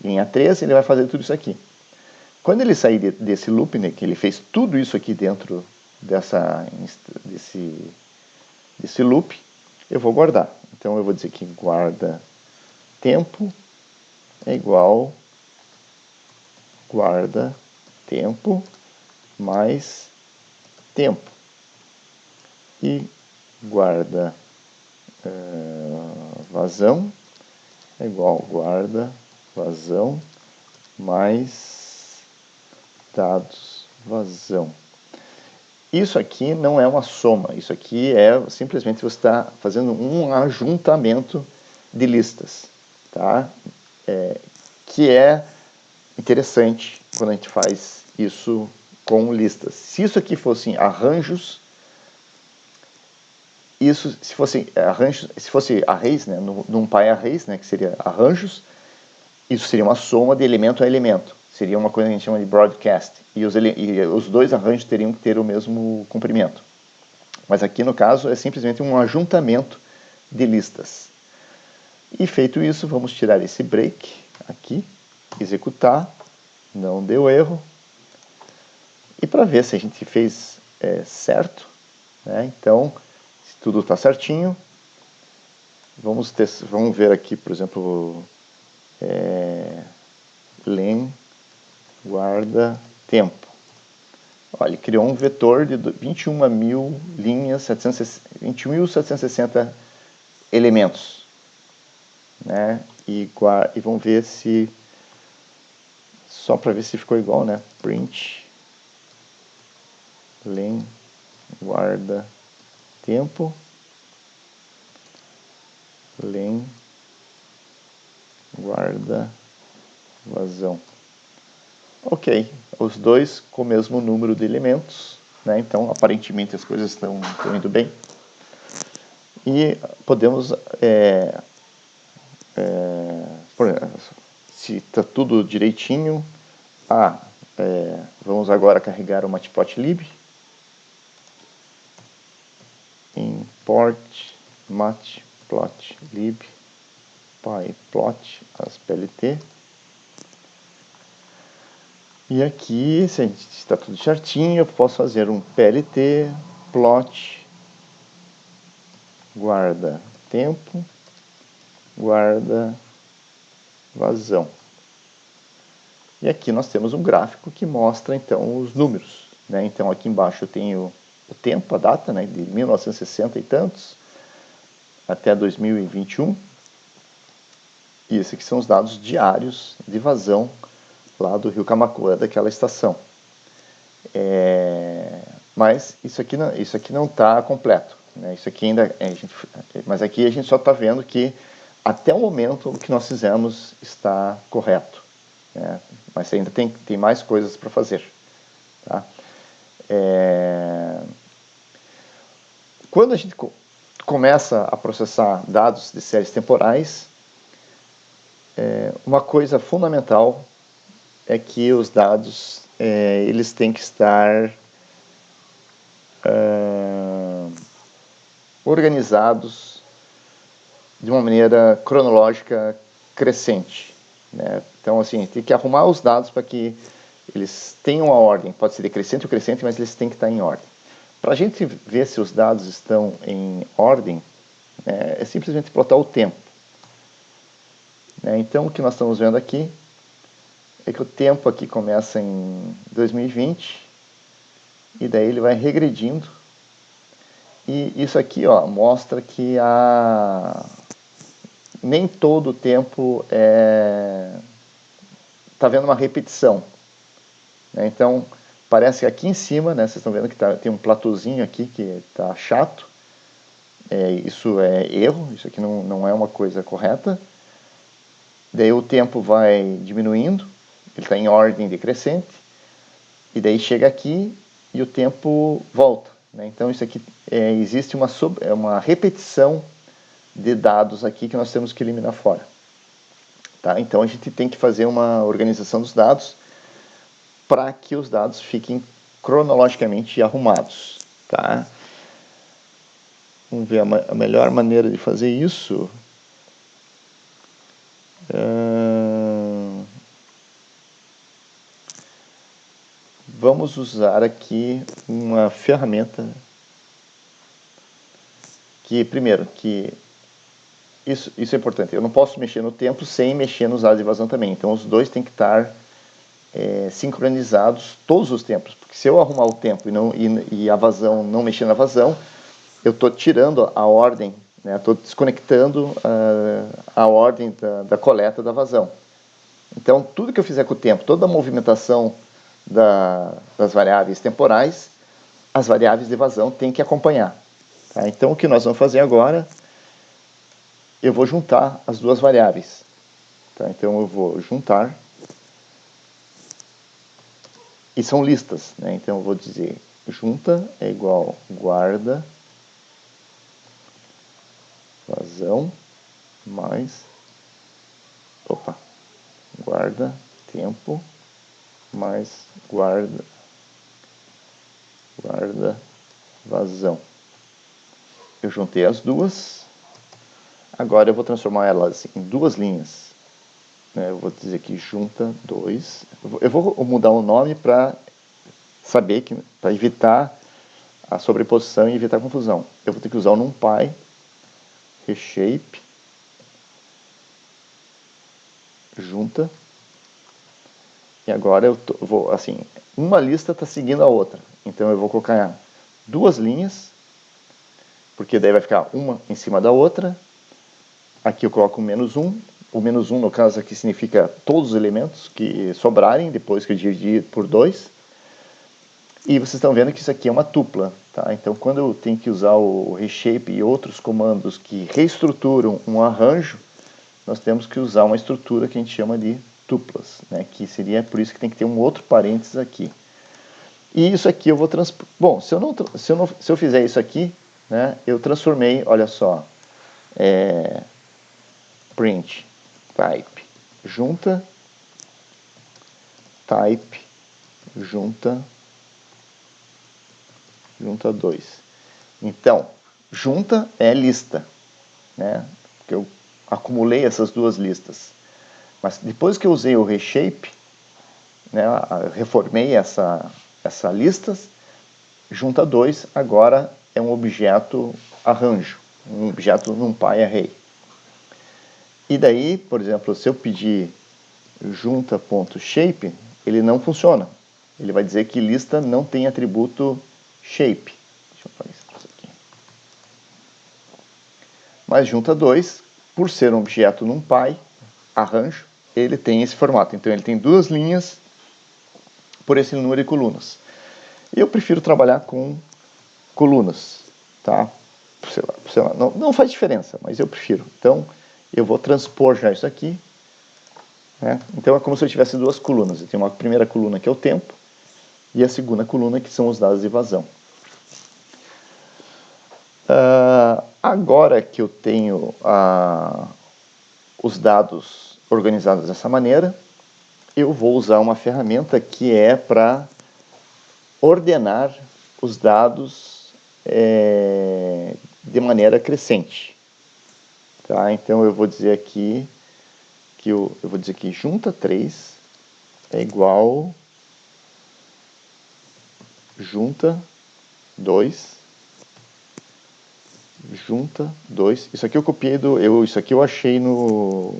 linha 13, ele vai fazer tudo isso aqui. Quando ele sair desse looping, né, que ele fez tudo isso aqui dentro desse loop, eu vou guardar. Então eu vou dizer que guarda tempo é igual guarda tempo mais tempo. E guarda vazão é igual guarda vazão mais dados vazão. Isso aqui não é uma soma, isso aqui é simplesmente você está fazendo um ajuntamento de listas, tá? Que é interessante quando a gente faz isso com listas. Se isso aqui fossem arranjos, se fosse arrays, né, num PyArrays, né, que seria arranjos, isso seria uma soma de elemento a elemento. Seria uma coisa que a gente chama de broadcast. E os dois arranjos teriam que ter o mesmo comprimento. Mas aqui, no caso, é simplesmente um ajuntamento de listas. E feito isso, vamos tirar esse break aqui, executar, não deu erro. E para ver se a gente fez certo, né, então, se tudo está certinho, vamos ver aqui, por exemplo, len guarda tempo. Olha, ele criou um vetor de 21.000 linhas, 21.760 elementos, né? E vamos ver se, só para ver se ficou igual, né? Print len guarda tempo len guarda vazão. Ok, os dois com o mesmo número de elementos, né? Então aparentemente as coisas estão indo bem. E podemos, se está tudo direitinho, vamos agora carregar o matplotlib. Import matplotlib pyplot ASPLT. E aqui, se está tudo certinho, eu posso fazer um plt plot guarda tempo guarda, vazão. E aqui nós temos um gráfico que mostra então os números, né? Então aqui embaixo eu tenho o tempo, a data, né, de 1960 e tantos até 2021. E esses aqui são os dados diários de vazão lá do rio Camaquã, daquela estação. Mas isso aqui não está completo, né? Isso aqui ainda mas aqui a gente só está vendo que até o momento o que nós fizemos está correto, né? Mas ainda tem mais coisas para fazer, tá? Quando a gente começa a processar dados de séries temporais, uma coisa fundamental é que os dados eles têm que estar organizados de uma maneira cronológica crescente, né? Então, assim, tem que arrumar os dados para que eles tenham a ordem. Pode ser decrescente ou crescente, mas eles têm que estar em ordem. Para a gente ver se os dados estão em ordem, é simplesmente plotar o tempo, né? Então, o que nós estamos vendo aqui é que o tempo aqui começa em 2020 e daí ele vai regredindo. E isso aqui, ó, mostra que nem todo o tempo está vendo uma repetição, né? Então, parece que aqui em cima, né, vocês estão vendo que tem um platôzinho aqui que está chato. Isso é erro, isso aqui não é uma coisa correta. Daí o tempo vai diminuindo, ele está em ordem decrescente, e daí chega aqui e o tempo volta, né? Então isso aqui existe uma repetição de dados aqui que nós temos que eliminar fora, tá? Então a gente tem que fazer uma organização dos dados para que os dados fiquem cronologicamente arrumados, tá? Vamos ver a melhor maneira de fazer isso. Vamos usar aqui uma ferramenta que, primeiro, isso é importante. Eu não posso mexer no tempo sem mexer nos dados de vazão também. Então, os dois têm que estar sincronizados todos os tempos. Porque se eu arrumar o tempo e a vazão não mexer na vazão, eu estou tirando a ordem, né? Estou desconectando a ordem da coleta da vazão. Então, tudo que eu fizer com o tempo, toda a movimentação das variáveis temporais, as variáveis de vazão têm que acompanhar, tá? Então, o que nós vamos fazer agora, eu vou juntar as duas variáveis, tá? Então, eu vou juntar, e são listas, né? Então, eu vou dizer junta é igual guarda vazão mais guarda tempo mais guarda vazão. Eu juntei as duas. Agora eu vou transformar elas em duas linhas. Eu vou dizer que junta 2. Eu vou mudar o nome para saber que, para evitar a sobreposição e evitar a confusão. Eu vou ter que usar o NumPy, reshape, junta. E agora eu vou, assim, uma lista está seguindo a outra. Então eu vou colocar duas linhas, porque daí vai ficar uma em cima da outra. Aqui eu coloco o -1. O -1, no caso, aqui significa todos os elementos que sobrarem depois que eu dividir por 2. E vocês estão vendo que isso aqui é uma tupla, tá? Então, quando eu tenho que usar o reshape e outros comandos que reestruturam um arranjo, nós temos que usar uma estrutura que a gente chama de tuplas, né? Que seria por isso que tem que ter um outro parênteses aqui. E isso aqui eu vou bom, se eu fizer isso aqui, né? Eu transformei, olha só, print type junta type junta 2. Então, junta é lista, né? Porque eu acumulei essas duas listas. Mas depois que eu usei o reshape, né, reformei essa lista, junta 2 agora é um objeto arranjo, um objeto NumPy array. E daí, por exemplo, se eu pedir junta.shape, ele não funciona. Ele vai dizer que lista não tem atributo shape. Deixa eu fazer isso aqui. Mas junta 2, por ser um objeto NumPy, arranjo, ele tem esse formato. Então ele tem duas linhas por esse número de colunas. Eu prefiro trabalhar com colunas, tá? Sei lá, não faz diferença, mas eu prefiro. Então eu vou transpor já isso aqui. Né? Então é como se eu tivesse duas colunas. Eu tenho uma primeira coluna que é o tempo e a segunda coluna que são os dados de vazão. Agora que eu tenho os dados organizados dessa maneira, eu vou usar uma ferramenta que é para ordenar os dados de maneira crescente. Tá? Então eu vou dizer aqui que eu vou dizer que junta 3 é igual junta 2, junta 2. Isso aqui eu copiei isso aqui eu achei no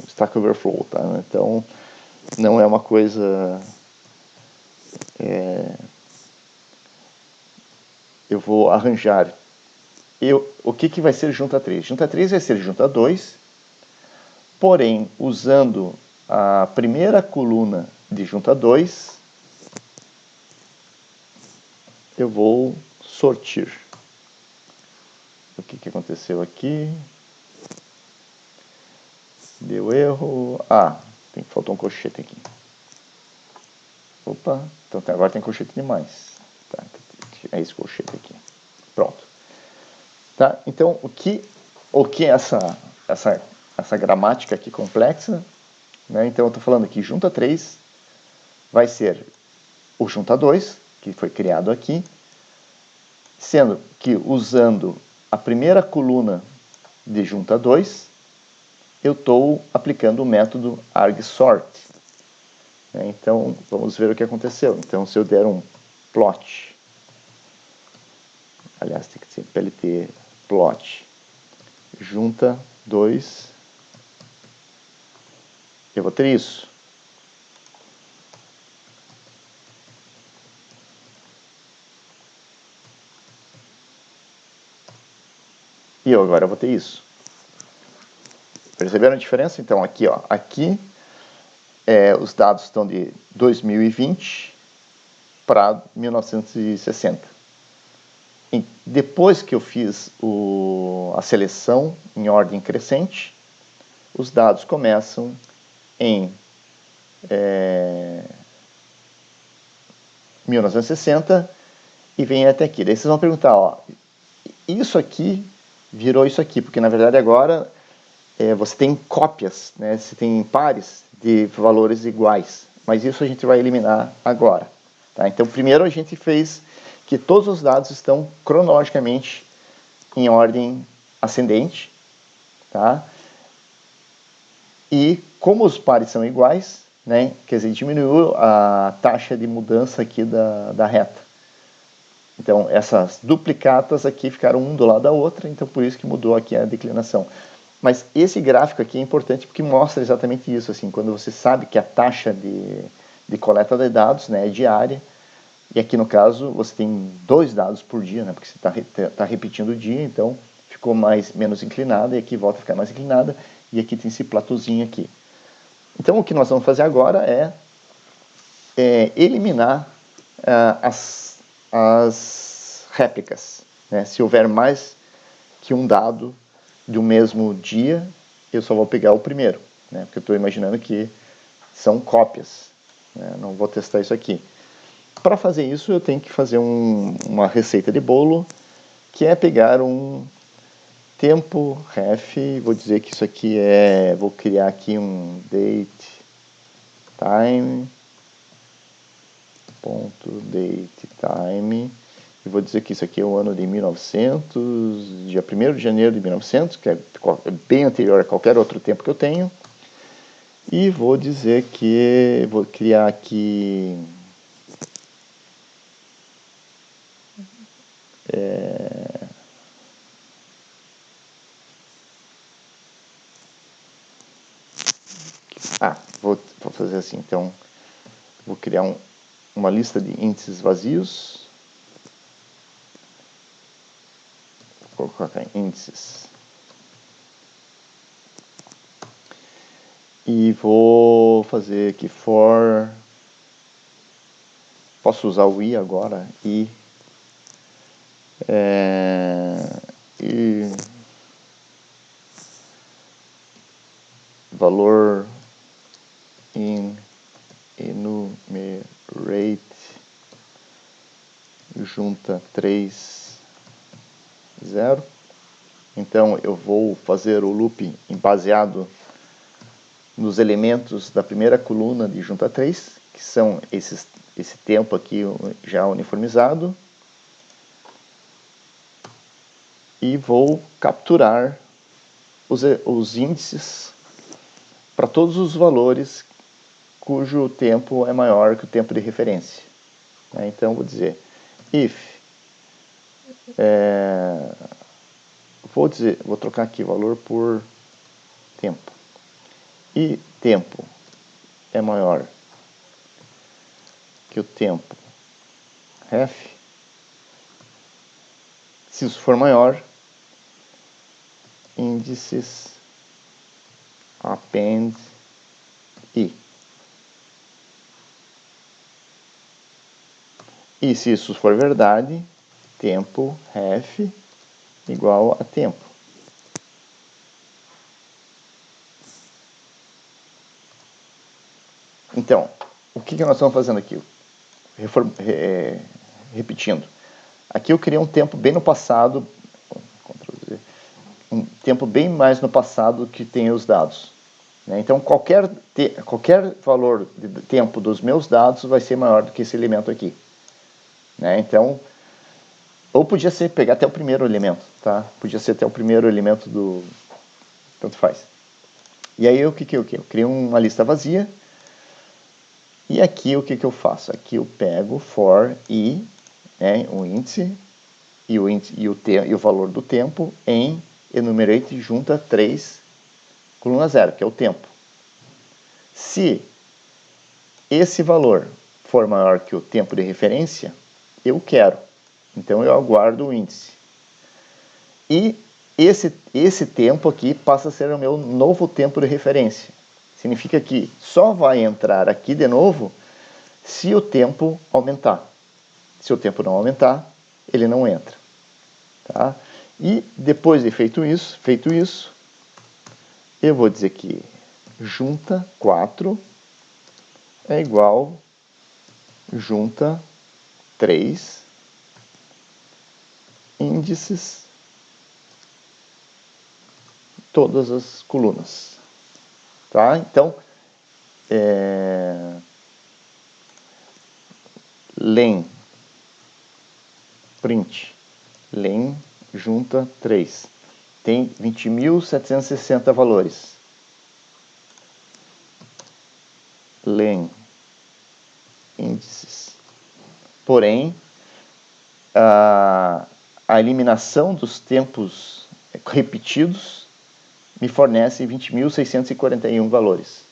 Stack Overflow, tá? Então não é uma coisa eu vou arranjar. O que vai ser junta 3? Junta 3 vai ser junta 2, porém usando a primeira coluna de junta 2, eu vou sortir. O que aconteceu aqui? Deu erro. Faltou um colchete aqui. Opa, então agora tem colchete demais. Tá, é esse colchete aqui. Pronto. Tá, então o que é essa gramática aqui complexa? Né? Então eu estou falando aqui junta 3 vai ser o junta 2, que foi criado aqui, sendo que usando a primeira coluna de junta 2, eu estou aplicando o método argsort. Então, vamos ver o que aconteceu. Então, se eu der um plot, aliás, tem que ser plt plot, junta 2, eu vou ter isso. E eu agora vou ter isso. Perceberam a diferença? Então, aqui, ó, aqui os dados estão de 2020 para 1960. E depois que eu fiz a seleção em ordem crescente, os dados começam em 1960 e vem até aqui. Daí vocês vão perguntar, ó, isso aqui virou isso aqui, porque na verdade agora você tem cópias, né? Você tem pares de valores iguais, mas isso a gente vai eliminar agora. Tá? Então primeiro a gente fez que todos os dados estão cronologicamente em ordem ascendente, tá? E como os pares são iguais, né? Quer dizer, diminuiu a taxa de mudança aqui da reta. Então essas duplicatas aqui ficaram um do lado da outra, então por isso que mudou aqui a declinação. Mas esse gráfico aqui é importante porque mostra exatamente isso, assim, quando você sabe que a taxa de coleta de dados, né, é diária, e aqui no caso você tem 2 dados por dia, né, porque você está repetindo o dia, então ficou menos inclinada, e aqui volta a ficar mais inclinada, e aqui tem esse platôzinho aqui. Então o que nós vamos fazer agora é eliminar as réplicas. Né? Se houver mais que um dado do mesmo dia, eu só vou pegar o primeiro, né? Porque eu estou imaginando que são cópias. Né? Não vou testar isso aqui. Para fazer isso, eu tenho que fazer uma receita de bolo, que é pegar um tempo ref, vou dizer que isso aqui vou criar aqui um date time, ponto date time, e vou dizer que isso aqui é o ano de 1900, dia 1º de janeiro de 1900, que é bem anterior a qualquer outro tempo que eu tenho. E vou dizer que vou criar aqui fazer assim. Então, vou criar uma lista de índices vazios. Vou colocar índices. E vou fazer aqui for. Posso usar o i agora. E valor in enumerate junta 3, 0. Então eu vou fazer o loop baseado nos elementos da primeira coluna de junta 3, que são esse tempo aqui já uniformizado. E vou capturar os índices para todos os valores cujo tempo é maior que o tempo de referência. Então vou dizer if vou trocar aqui valor por tempo. E tempo é maior que o tempo ref. Se isso for maior, índices append i. E se isso for verdade, tempo ref igual a tempo. Então, o que nós estamos fazendo aqui? Repetindo. Aqui eu criei um tempo bem no passado, um tempo bem mais no passado que tem os dados. Então, qualquer valor de tempo dos meus dados vai ser maior do que esse elemento aqui. Então, ou podia ser pegar até o primeiro elemento, tá? Podia ser até o primeiro elemento do... Tanto faz. E aí, o que eu crio uma lista vazia. E aqui, o que eu faço? Aqui eu pego for i, o índice, e o valor do tempo em enumerate junta 3, coluna 0, que é o tempo. Se esse valor for maior que o tempo de referência, eu quero. Então eu aguardo o índice. E esse tempo aqui passa a ser o meu novo tempo de referência. Significa que só vai entrar aqui de novo se o tempo aumentar. Se o tempo não aumentar, ele não entra. Tá? E depois de feito isso, eu vou dizer que junta 4 é igual junta 3 índices todas as colunas. Tá? Então, len print len junta 3 tem 20.760 valores. Len índices. Porém, a eliminação dos tempos repetidos me fornece 20.641 valores.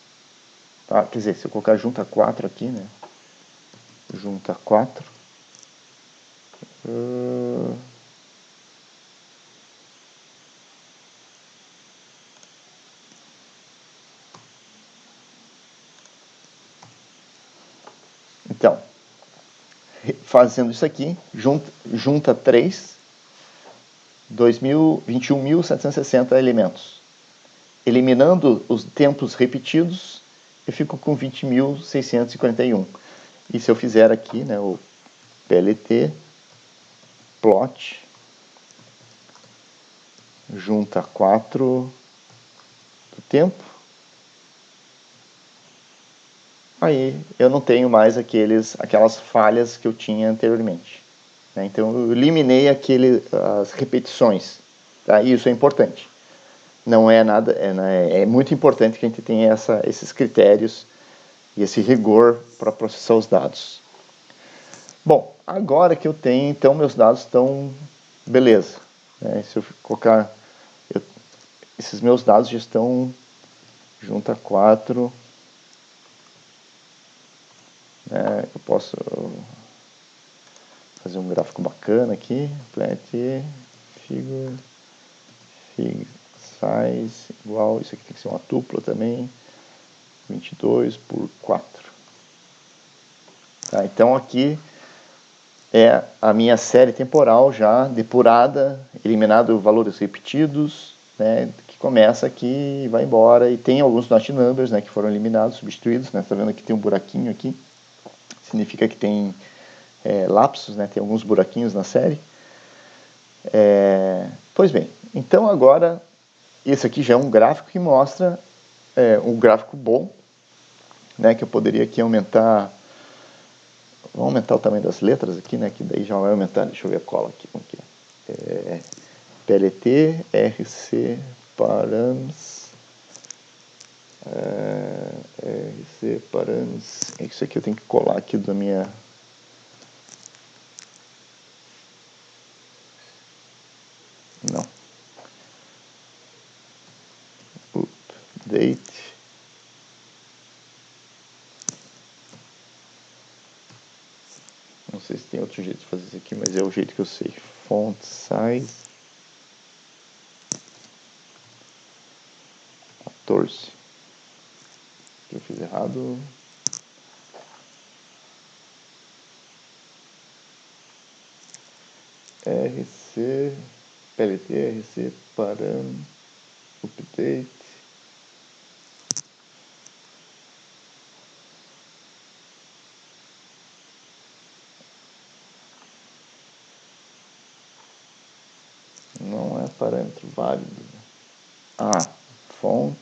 Tá? Quer dizer, se eu colocar junta 4 aqui, junta 4. Então, fazendo isso aqui, junta 3, 21.760 elementos. Eliminando os tempos repetidos, eu fico com 20.641. E se eu fizer aqui, o plt plot junta 4 do tempo, aí eu não tenho mais aquelas falhas que eu tinha anteriormente. Então eu eliminei as repetições. Tá? E isso é importante. Não é nada, é muito importante que a gente tenha esses critérios e esse rigor para processar os dados. Bom, agora que eu tenho, então meus dados estão beleza. Se eu colocar, esses meus dados já estão junta 4 Eu posso fazer um gráfico bacana aqui, plant figure fig size igual, isso aqui tem que ser uma tupla também, 22 por 4. Tá, então aqui é a minha série temporal já depurada, eliminado valores repetidos, né, que começa aqui e vai embora, e tem alguns not numbers, né, que foram eliminados, substituídos, né, tá vendo que tem um buraquinho aqui, significa que tem lapsos, né, tem alguns buraquinhos na série. Pois bem, então agora esse aqui já é um gráfico que mostra um gráfico bom, né, que eu poderia aqui aumentar. Vamos aumentar o tamanho das letras aqui, né, que daí já vai aumentar. Deixa eu ver a cola aqui, como que é. PLT, RC, params, RC, params. Isso aqui eu tenho que colar aqui da minha. Não. Update. Não sei se tem outro jeito de fazer isso aqui, mas é o jeito que eu sei. Font size 14. Eu fiz errado. RC, PLT, RC, param, update. Não é parâmetro válido. Font,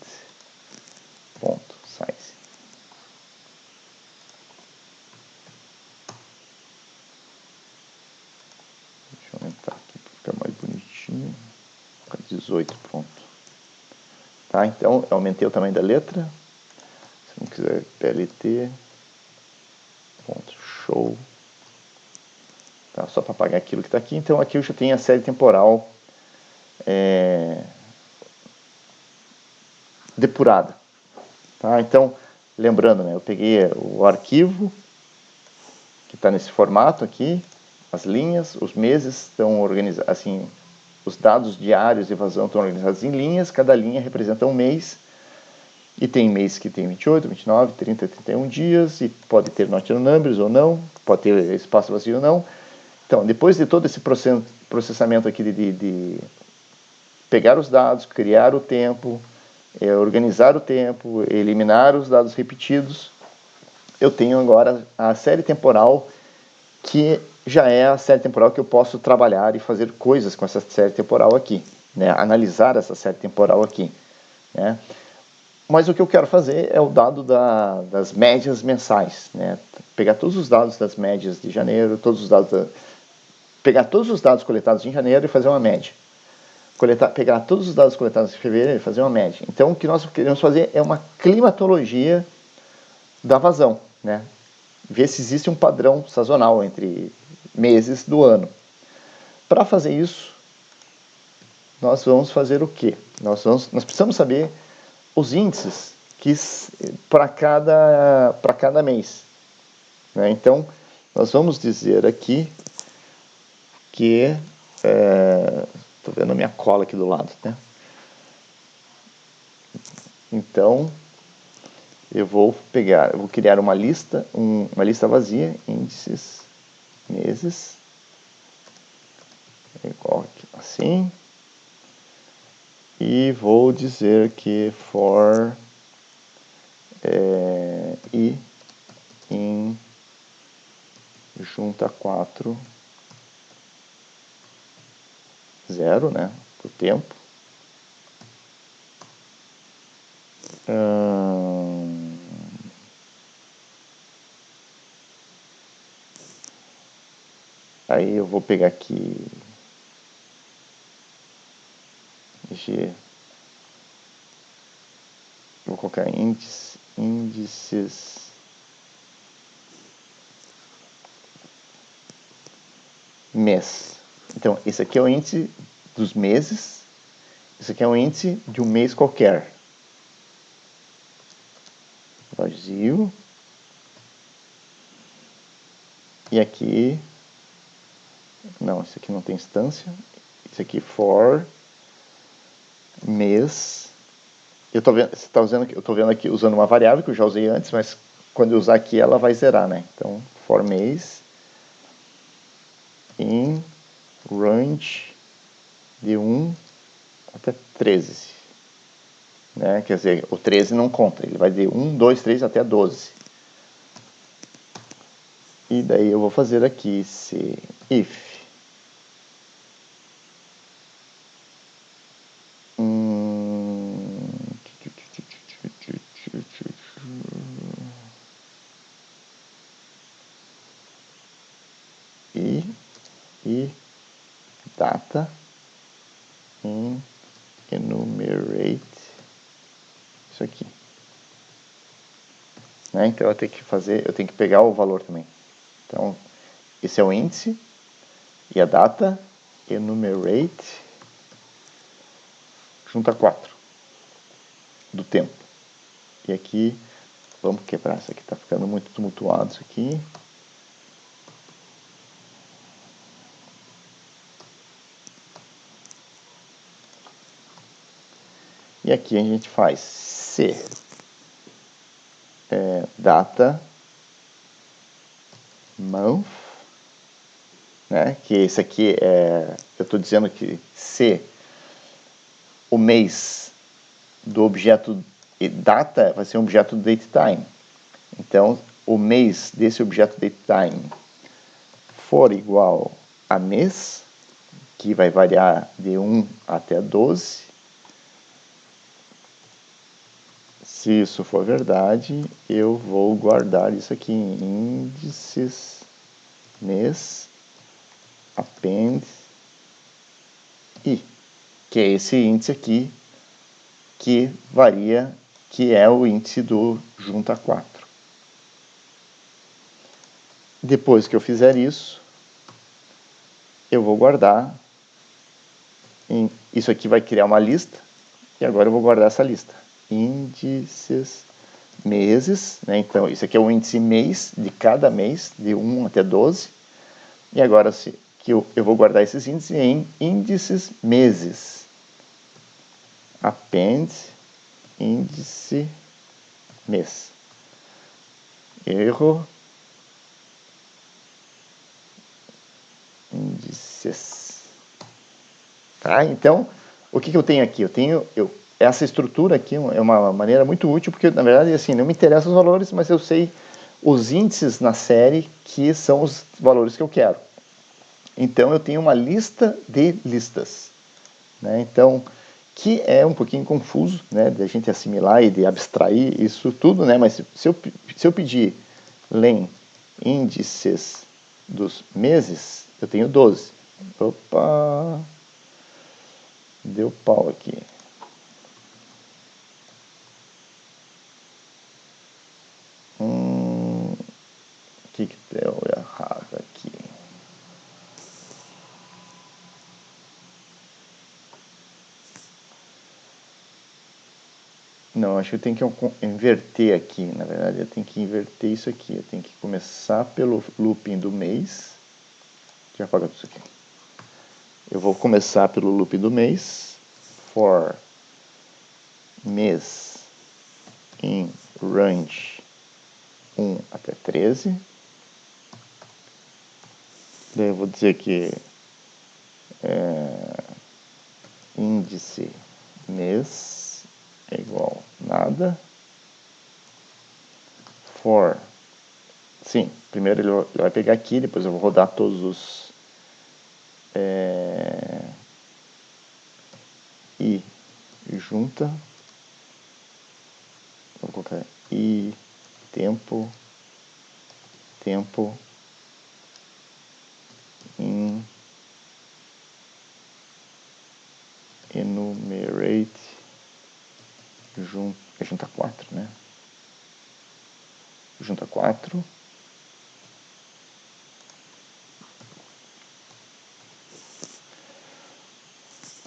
ponto, size. Deixa eu aumentar aqui para ficar mais bonitinho. 18, pronto. Tá, então eu aumentei o tamanho da letra. Se não quiser PLT, ponto, show. Tá, só para apagar aquilo que está aqui. Então aqui eu já tenho a série temporal depurada. Tá, então, lembrando, né, eu peguei o arquivo que está nesse formato aqui, as linhas, os meses estão organizados, assim, os dados diários de evasão estão organizados em linhas, cada linha representa um mês, e tem mês que tem 28, 29, 30, 31 dias, e pode ter not numbers ou não, pode ter espaço vazio ou não. Então, depois de todo esse processamento aqui de pegar os dados, criar o tempo, organizar o tempo, eliminar os dados repetidos, eu tenho agora a série temporal, que já é a série temporal que eu posso trabalhar e fazer coisas com essa série temporal aqui, né? Analisar essa série temporal aqui, né? Mas o que eu quero fazer é o dado das médias mensais, né? Pegar todos os dados das médias de janeiro, pegar todos os dados coletados em janeiro e fazer uma média. Pegar todos os dados coletados em fevereiro e fazer uma média. Então o que nós queremos fazer é uma climatologia da vazão, né? Ver se existe um padrão sazonal entre meses do ano. Para fazer isso, nós vamos fazer o quê? Nós precisamos saber os índices para cada mês, né? Então, nós vamos dizer aqui que... Estou vendo a minha cola aqui do lado, né? Então, eu vou criar uma lista vazia, índices, meses, igual aqui, assim, e vou dizer que for i em junta 4 0, né, para o tempo. Aí eu vou pegar aqui G, vou colocar índices mês. Então, esse aqui é o índice dos meses, esse aqui é o índice de um mês qualquer. Vazio. E aqui, não, isso aqui não tem instância. Isso aqui for mês. Eu tô vendo, você tá usando, eu tô vendo aqui usando uma variável que eu já usei antes, mas quando eu usar aqui ela vai zerar, né? Então, for mês in range de 1 até 13. Né? Quer dizer, o 13 não conta, ele vai de 1, 2, 3 até 12. E daí eu vou fazer aqui se if e data in enumerate isso aqui, né? Então eu tenho que fazer, eu tenho que pegar o valor também. Então esse é o índice e a data enumerate junta 4 do tempo. E aqui vamos quebrar isso aqui, tá ficando muito tumultuado isso aqui. E aqui a gente faz se data month, né? Que esse aqui eu estou dizendo que se o mês do objeto data vai ser um objeto datetime. Então, o mês desse objeto datetime for igual a mês, que vai variar de 1 até 12. Se isso for verdade, eu vou guardar isso aqui em índices mês append i, que é esse índice aqui que varia, que é o índice do junta 4. Depois que eu fizer isso, eu vou guardar. Isso aqui vai criar uma lista, e agora eu vou guardar essa lista. Índices meses, né? Então isso aqui é o índice mês de cada mês, de 1 até 12. E agora que eu vou guardar esses índices em índices meses. Append índice mês. Erro. Índices. Tá? Então, o que eu tenho aqui? Essa estrutura aqui é uma maneira muito útil, porque na verdade assim, não me interessam os valores, mas eu sei os índices na série que são os valores que eu quero. Então eu tenho uma lista de listas, né? Então, que é um pouquinho confuso, né, de a gente assimilar e de abstrair isso tudo, né? Mas se eu pedir len índices dos meses, eu tenho 12. Opa! Deu pau aqui. O que deu errado aqui? Não, acho que eu tenho que inverter aqui. Na verdade, eu tenho que inverter isso aqui. Eu tenho que começar pelo looping do mês. Deixa eu apagar tudo isso aqui. Eu vou começar pelo looping do mês. For mês in range 1 até 13. Daí eu vou dizer que índice mês é igual nada. For, sim, primeiro ele vai pegar aqui, depois eu vou rodar todos os i junta, vou colocar i tempo in enumerate junta 4, né? Junta 4.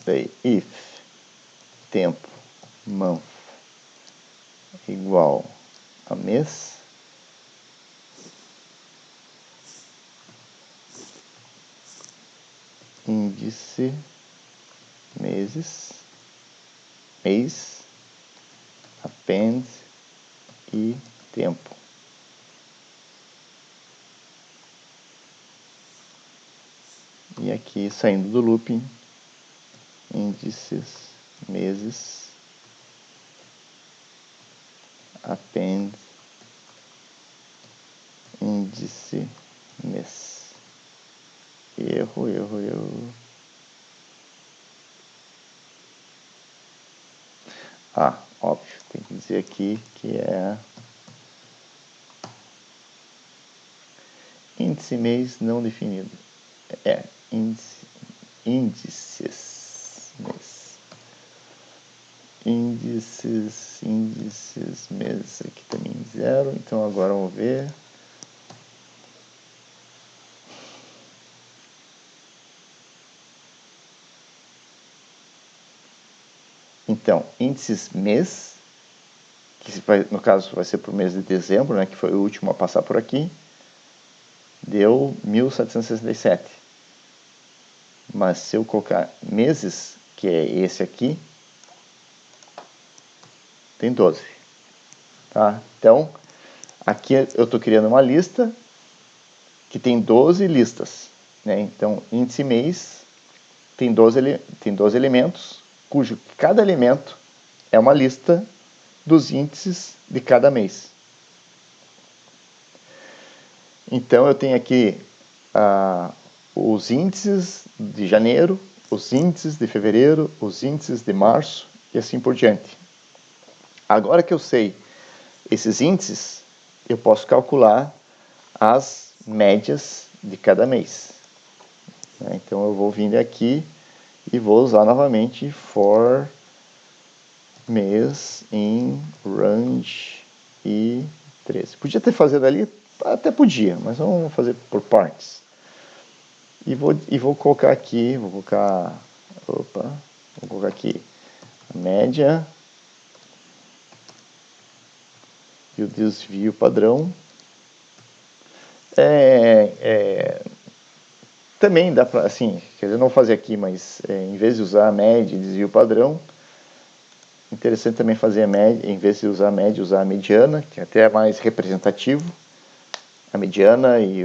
Daí if tempo month igual a mês, índice, meses, mês, append e tempo. E aqui, saindo do looping, índices, meses, append, índice, mês. Erro. Ah, óbvio, tem que dizer aqui que é índice mês não definido. É, índices mês. Índices mês, aqui também 0, então agora vamos ver. Então, índices mês, que vai, no caso vai ser para o mês de dezembro, né, que foi o último a passar por aqui, deu 1767. Mas se eu colocar meses, que é esse aqui, tem 12. Tá? Então, aqui eu estou criando uma lista que tem 12 listas. Né? Então, índice mês tem 12 elementos, cujo cada elemento é uma lista dos índices de cada mês. Então, eu tenho aqui os índices de janeiro, os índices de fevereiro, os índices de março e assim por diante. Agora que eu sei esses índices, eu posso calcular as médias de cada mês. Então eu vou vir aqui e vou usar novamente for mês in range e 13. Podia ter feito ali? Até podia, mas vamos fazer por partes. E vou colocar aqui, vou colocar aqui a média e o desvio padrão. Também dá para, assim, quer dizer, não vou fazer aqui, mas em vez de usar a média e desvio padrão, interessante também fazer a média, em vez de usar a média, usar a mediana, que até é mais representativo. A mediana e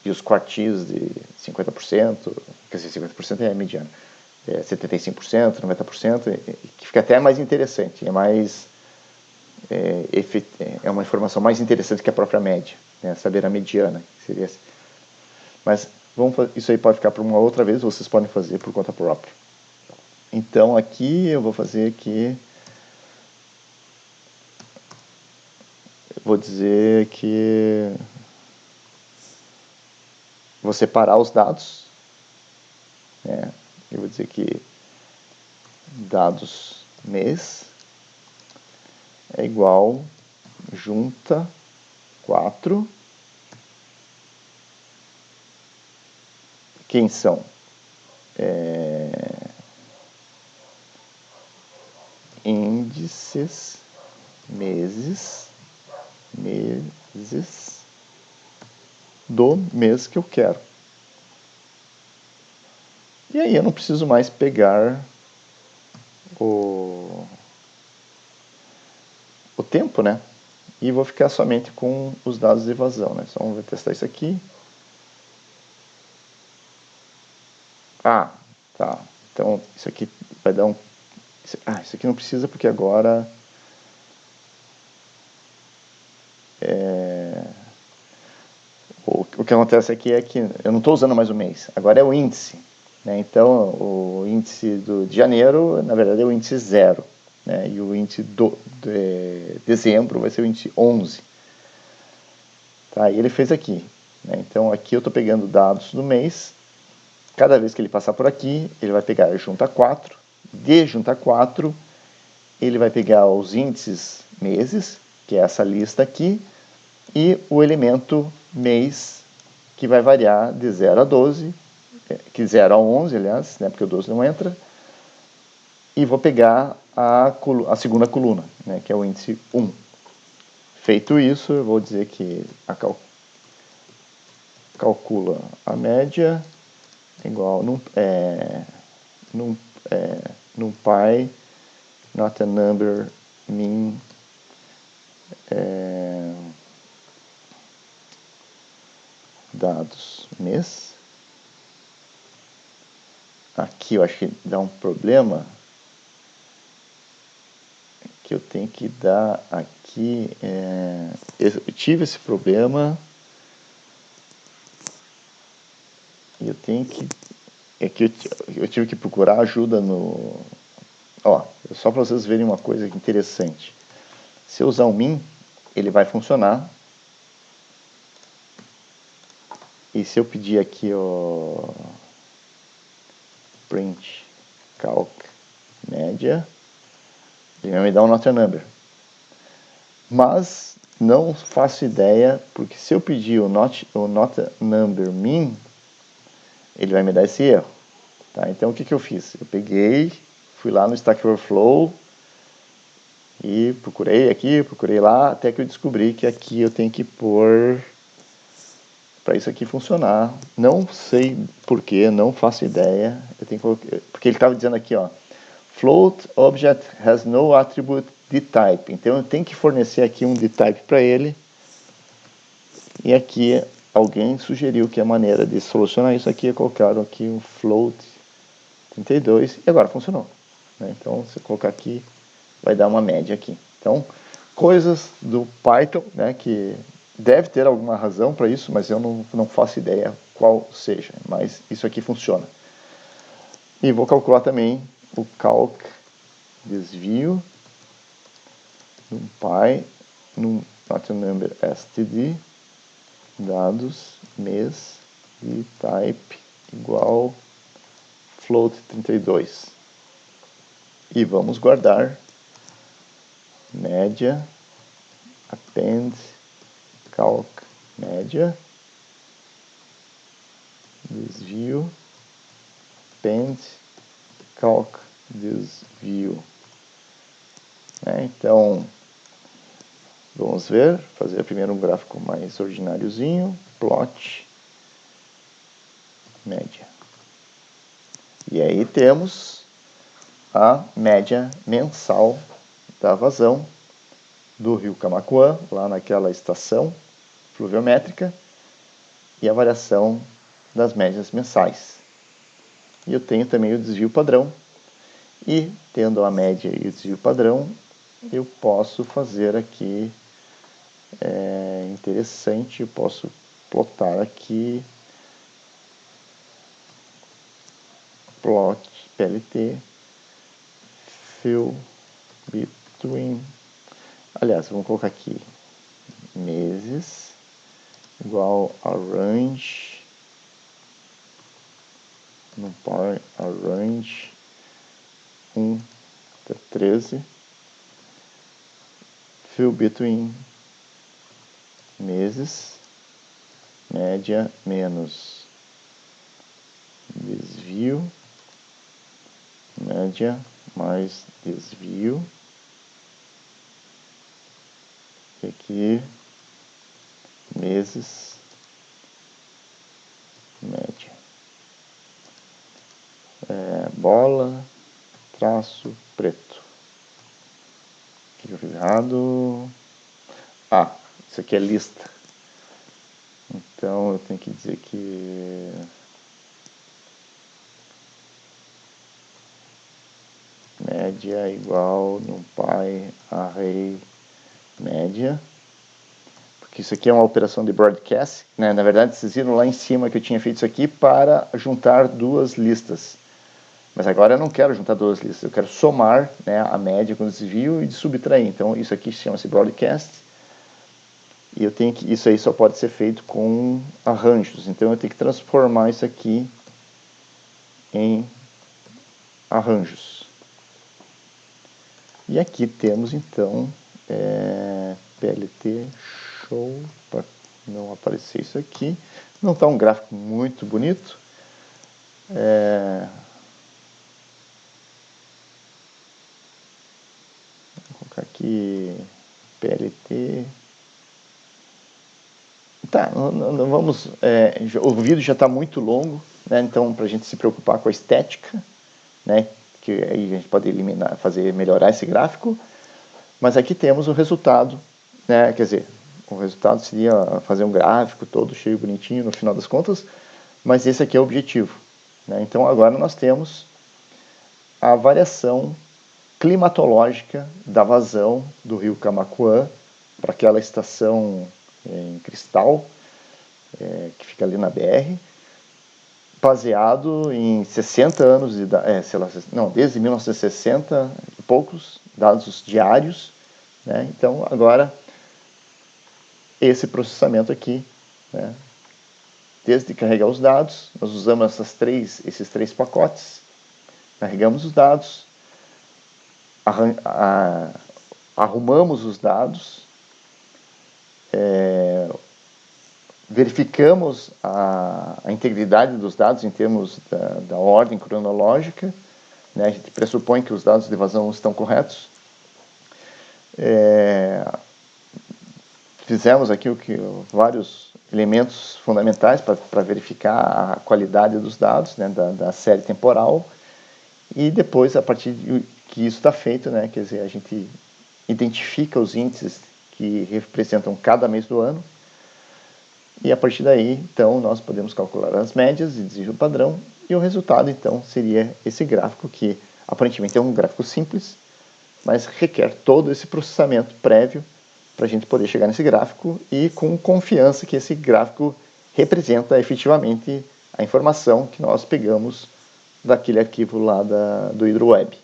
os quartis de 50%, quer dizer, 50% é a mediana, 75%, 90%, que fica até mais interessante, é mais é uma informação mais interessante que a própria média, né? Saber a mediana, que seria assim. Mas isso aí pode ficar para uma outra vez, vocês podem fazer por conta própria. Então aqui eu vou fazer aqui, vou dizer que vou separar os dados, né? Eu vou dizer que dados mês é igual junta 4. Quem são? Índices, meses do mês que eu quero. E aí eu não preciso mais pegar o tempo, né? E vou ficar somente com os dados de evasão, né? Só vamos testar isso aqui. Ah, tá. Então isso aqui vai dar um... isso aqui não precisa porque agora... O que acontece aqui é que eu não estou usando mais o mês, agora é o índice. Né? Então, o índice de janeiro, na verdade, é o índice 0. Né? E o índice de dezembro vai ser o índice 11. Tá? E ele fez aqui. Né? Então, aqui eu estou pegando dados do mês. Cada vez que ele passar por aqui, ele vai pegar junta 4. De junta 4, ele vai pegar os índices meses, que é essa lista aqui, e o elemento mês, que vai variar de 0 a 12, que 0 a 11, aliás, né, porque o 12 não entra, e vou pegar a segunda coluna, né, que é o índice 1. Feito isso, eu vou dizer que calcula a média igual NumPy not a number mean dados mês. Aqui eu acho que dá um problema que eu tenho que dar aqui. Eu tive esse problema e eu tenho que eu tive que procurar ajuda no só para vocês verem uma coisa interessante. Se eu usar o min, ele vai funcionar. E se eu pedir aqui o print calc média, ele vai me dar um not a number. Mas não faço ideia, porque se eu pedir o not a number min, ele vai me dar esse erro. Tá? Então o que eu fiz? Eu peguei, fui lá no Stack Overflow e procurei aqui, procurei lá, até que eu descobri que aqui eu tenho que pôr para isso aqui funcionar. Não sei porquê, não faço ideia. Eu tenho que colocar, porque ele estava dizendo aqui, ó, float object has no attribute dtype. Então eu tenho que fornecer aqui um dtype para ele. E aqui alguém sugeriu que a maneira de solucionar isso aqui é colocar aqui um float 32 e agora funcionou. Né? Então se eu colocar aqui, vai dar uma média aqui. Então, coisas do Python, né, que deve ter alguma razão para isso, mas eu não faço ideia qual seja, mas isso aqui funciona. E vou calcular também o calc desvio NumPy not a number std dados mês e type igual float 32. E vamos guardar média append calc média desvio append calc desvio. Então vamos ver, fazer primeiro um gráfico mais ordináriozinho, plot média. E aí temos a média mensal da vazão do rio Camaquã, lá naquela estação pluviométrica, e a variação das médias mensais. E eu tenho também o desvio padrão, e tendo a média e o desvio padrão, eu posso fazer aqui, interessante, eu posso plotar aqui, plot plt fill between, aliás, vamos colocar aqui meses igual a range NumPy arrange 1 até 13 fill between meses média menos desvio média mais desvio e aqui meses média bola traço preto. O que eu fiz errado? Isso aqui é lista, então eu tenho que dizer que média igual NumPy array média, porque isso aqui é uma operação de broadcast, né? Na verdade vocês viram lá em cima que eu tinha feito isso aqui para juntar duas listas, mas agora eu não quero juntar duas listas, eu quero somar, né, a média com o desvio e subtrair. Então isso aqui chama-se broadcast, e eu tenho que, isso aí só pode ser feito com arranjos, então eu tenho que transformar isso aqui em arranjos. E aqui temos então plt show, para não aparecer isso aqui. Não está um gráfico muito bonito. Vou colocar aqui plt. Tá, não vamos. O vídeo já está muito longo, né? Então, para a gente se preocupar com a estética, né? Que aí a gente pode eliminar, melhorar esse gráfico. Mas aqui temos o resultado, né? Quer dizer, o resultado seria fazer um gráfico todo cheio, bonitinho, no final das contas, mas esse aqui é o objetivo, né? Então, agora nós temos a variação climatológica da vazão do rio Camaquã para aquela estação em Cristal, que fica ali na BR, baseado em 60 anos de desde 1960 e poucos, dados diários, né? Então, agora, esse processamento aqui, né? Desde carregar os dados, nós usamos esses três pacotes, carregamos os dados, arrumamos os dados, verificamos a integridade dos dados em termos da ordem cronológica, né? A gente pressupõe que os dados de vazão estão corretos. Fizemos aqui vários elementos fundamentais para verificar a qualidade dos dados, né? da série temporal, e depois, a partir de que isso está feito, né? Quer dizer, a gente identifica os índices que representam cada mês do ano, e a partir daí, então, nós podemos calcular as médias e desvio padrão, e o resultado, então, seria esse gráfico, que aparentemente é um gráfico simples, mas requer todo esse processamento prévio para a gente poder chegar nesse gráfico e com confiança que esse gráfico representa efetivamente a informação que nós pegamos daquele arquivo lá do HydroWeb.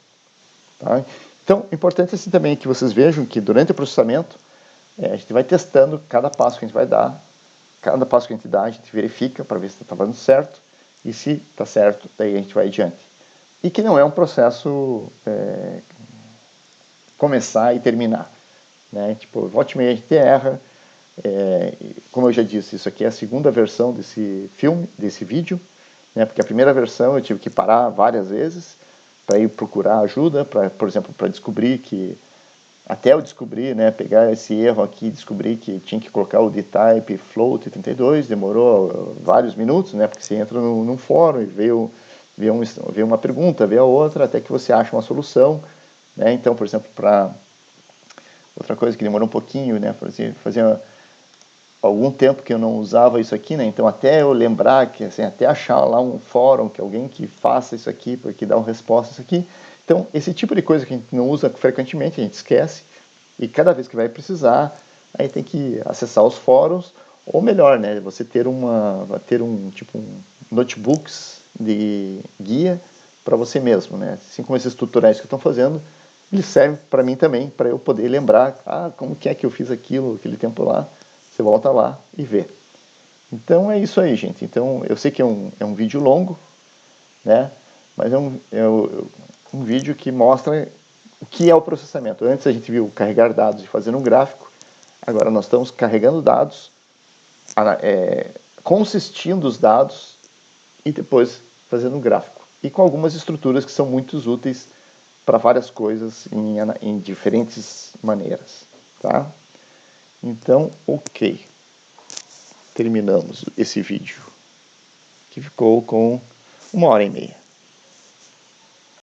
Tá? Então, importante assim também que vocês vejam que durante o processamento, a gente vai testando cada passo que a gente vai dar. Cada passo que a gente dá, a gente verifica para ver se está fazendo certo, e se está certo, daí a gente vai adiante. E que não é um processo começar e terminar, né? Tipo, volte e meia a gente erra, como eu já disse, isso aqui é a segunda versão desse filme, desse vídeo, né? Porque a primeira versão eu tive que parar várias vezes para ir procurar ajuda, por exemplo, para descobrir que até eu descobrir, né, pegar esse erro aqui, descobrir que tinha que colocar o dtype float 32, demorou vários minutos, né, porque você entra num fórum e vê uma pergunta, vê a outra, até que você acha uma solução, né. Então, por exemplo, outra coisa que demorou um pouquinho, né, fazia algum tempo que eu não usava isso aqui, né, então até eu lembrar, que assim, até achar lá um fórum, que alguém que faça isso aqui, porque dá uma resposta isso aqui. Então, esse tipo de coisa que a gente não usa frequentemente, a gente esquece, e cada vez que vai precisar, aí tem que acessar os fóruns, ou melhor, né, você ter tipo notebooks de guia para você mesmo, né, assim como esses tutoriais que eu estou fazendo, eles servem para mim também, para eu poder lembrar, como que é que eu fiz aquilo, aquele tempo lá, você volta lá e vê. Então é isso aí, gente. Então eu sei que é um vídeo longo, né, mas é um vídeo que mostra o que é o processamento. Antes a gente viu carregar dados e fazer um gráfico, agora nós estamos carregando dados, consistindo os dados e depois fazendo um gráfico. E com algumas estruturas que são muito úteis para várias coisas em diferentes maneiras. Tá? Então, ok. Terminamos esse vídeo, que ficou com 1h30.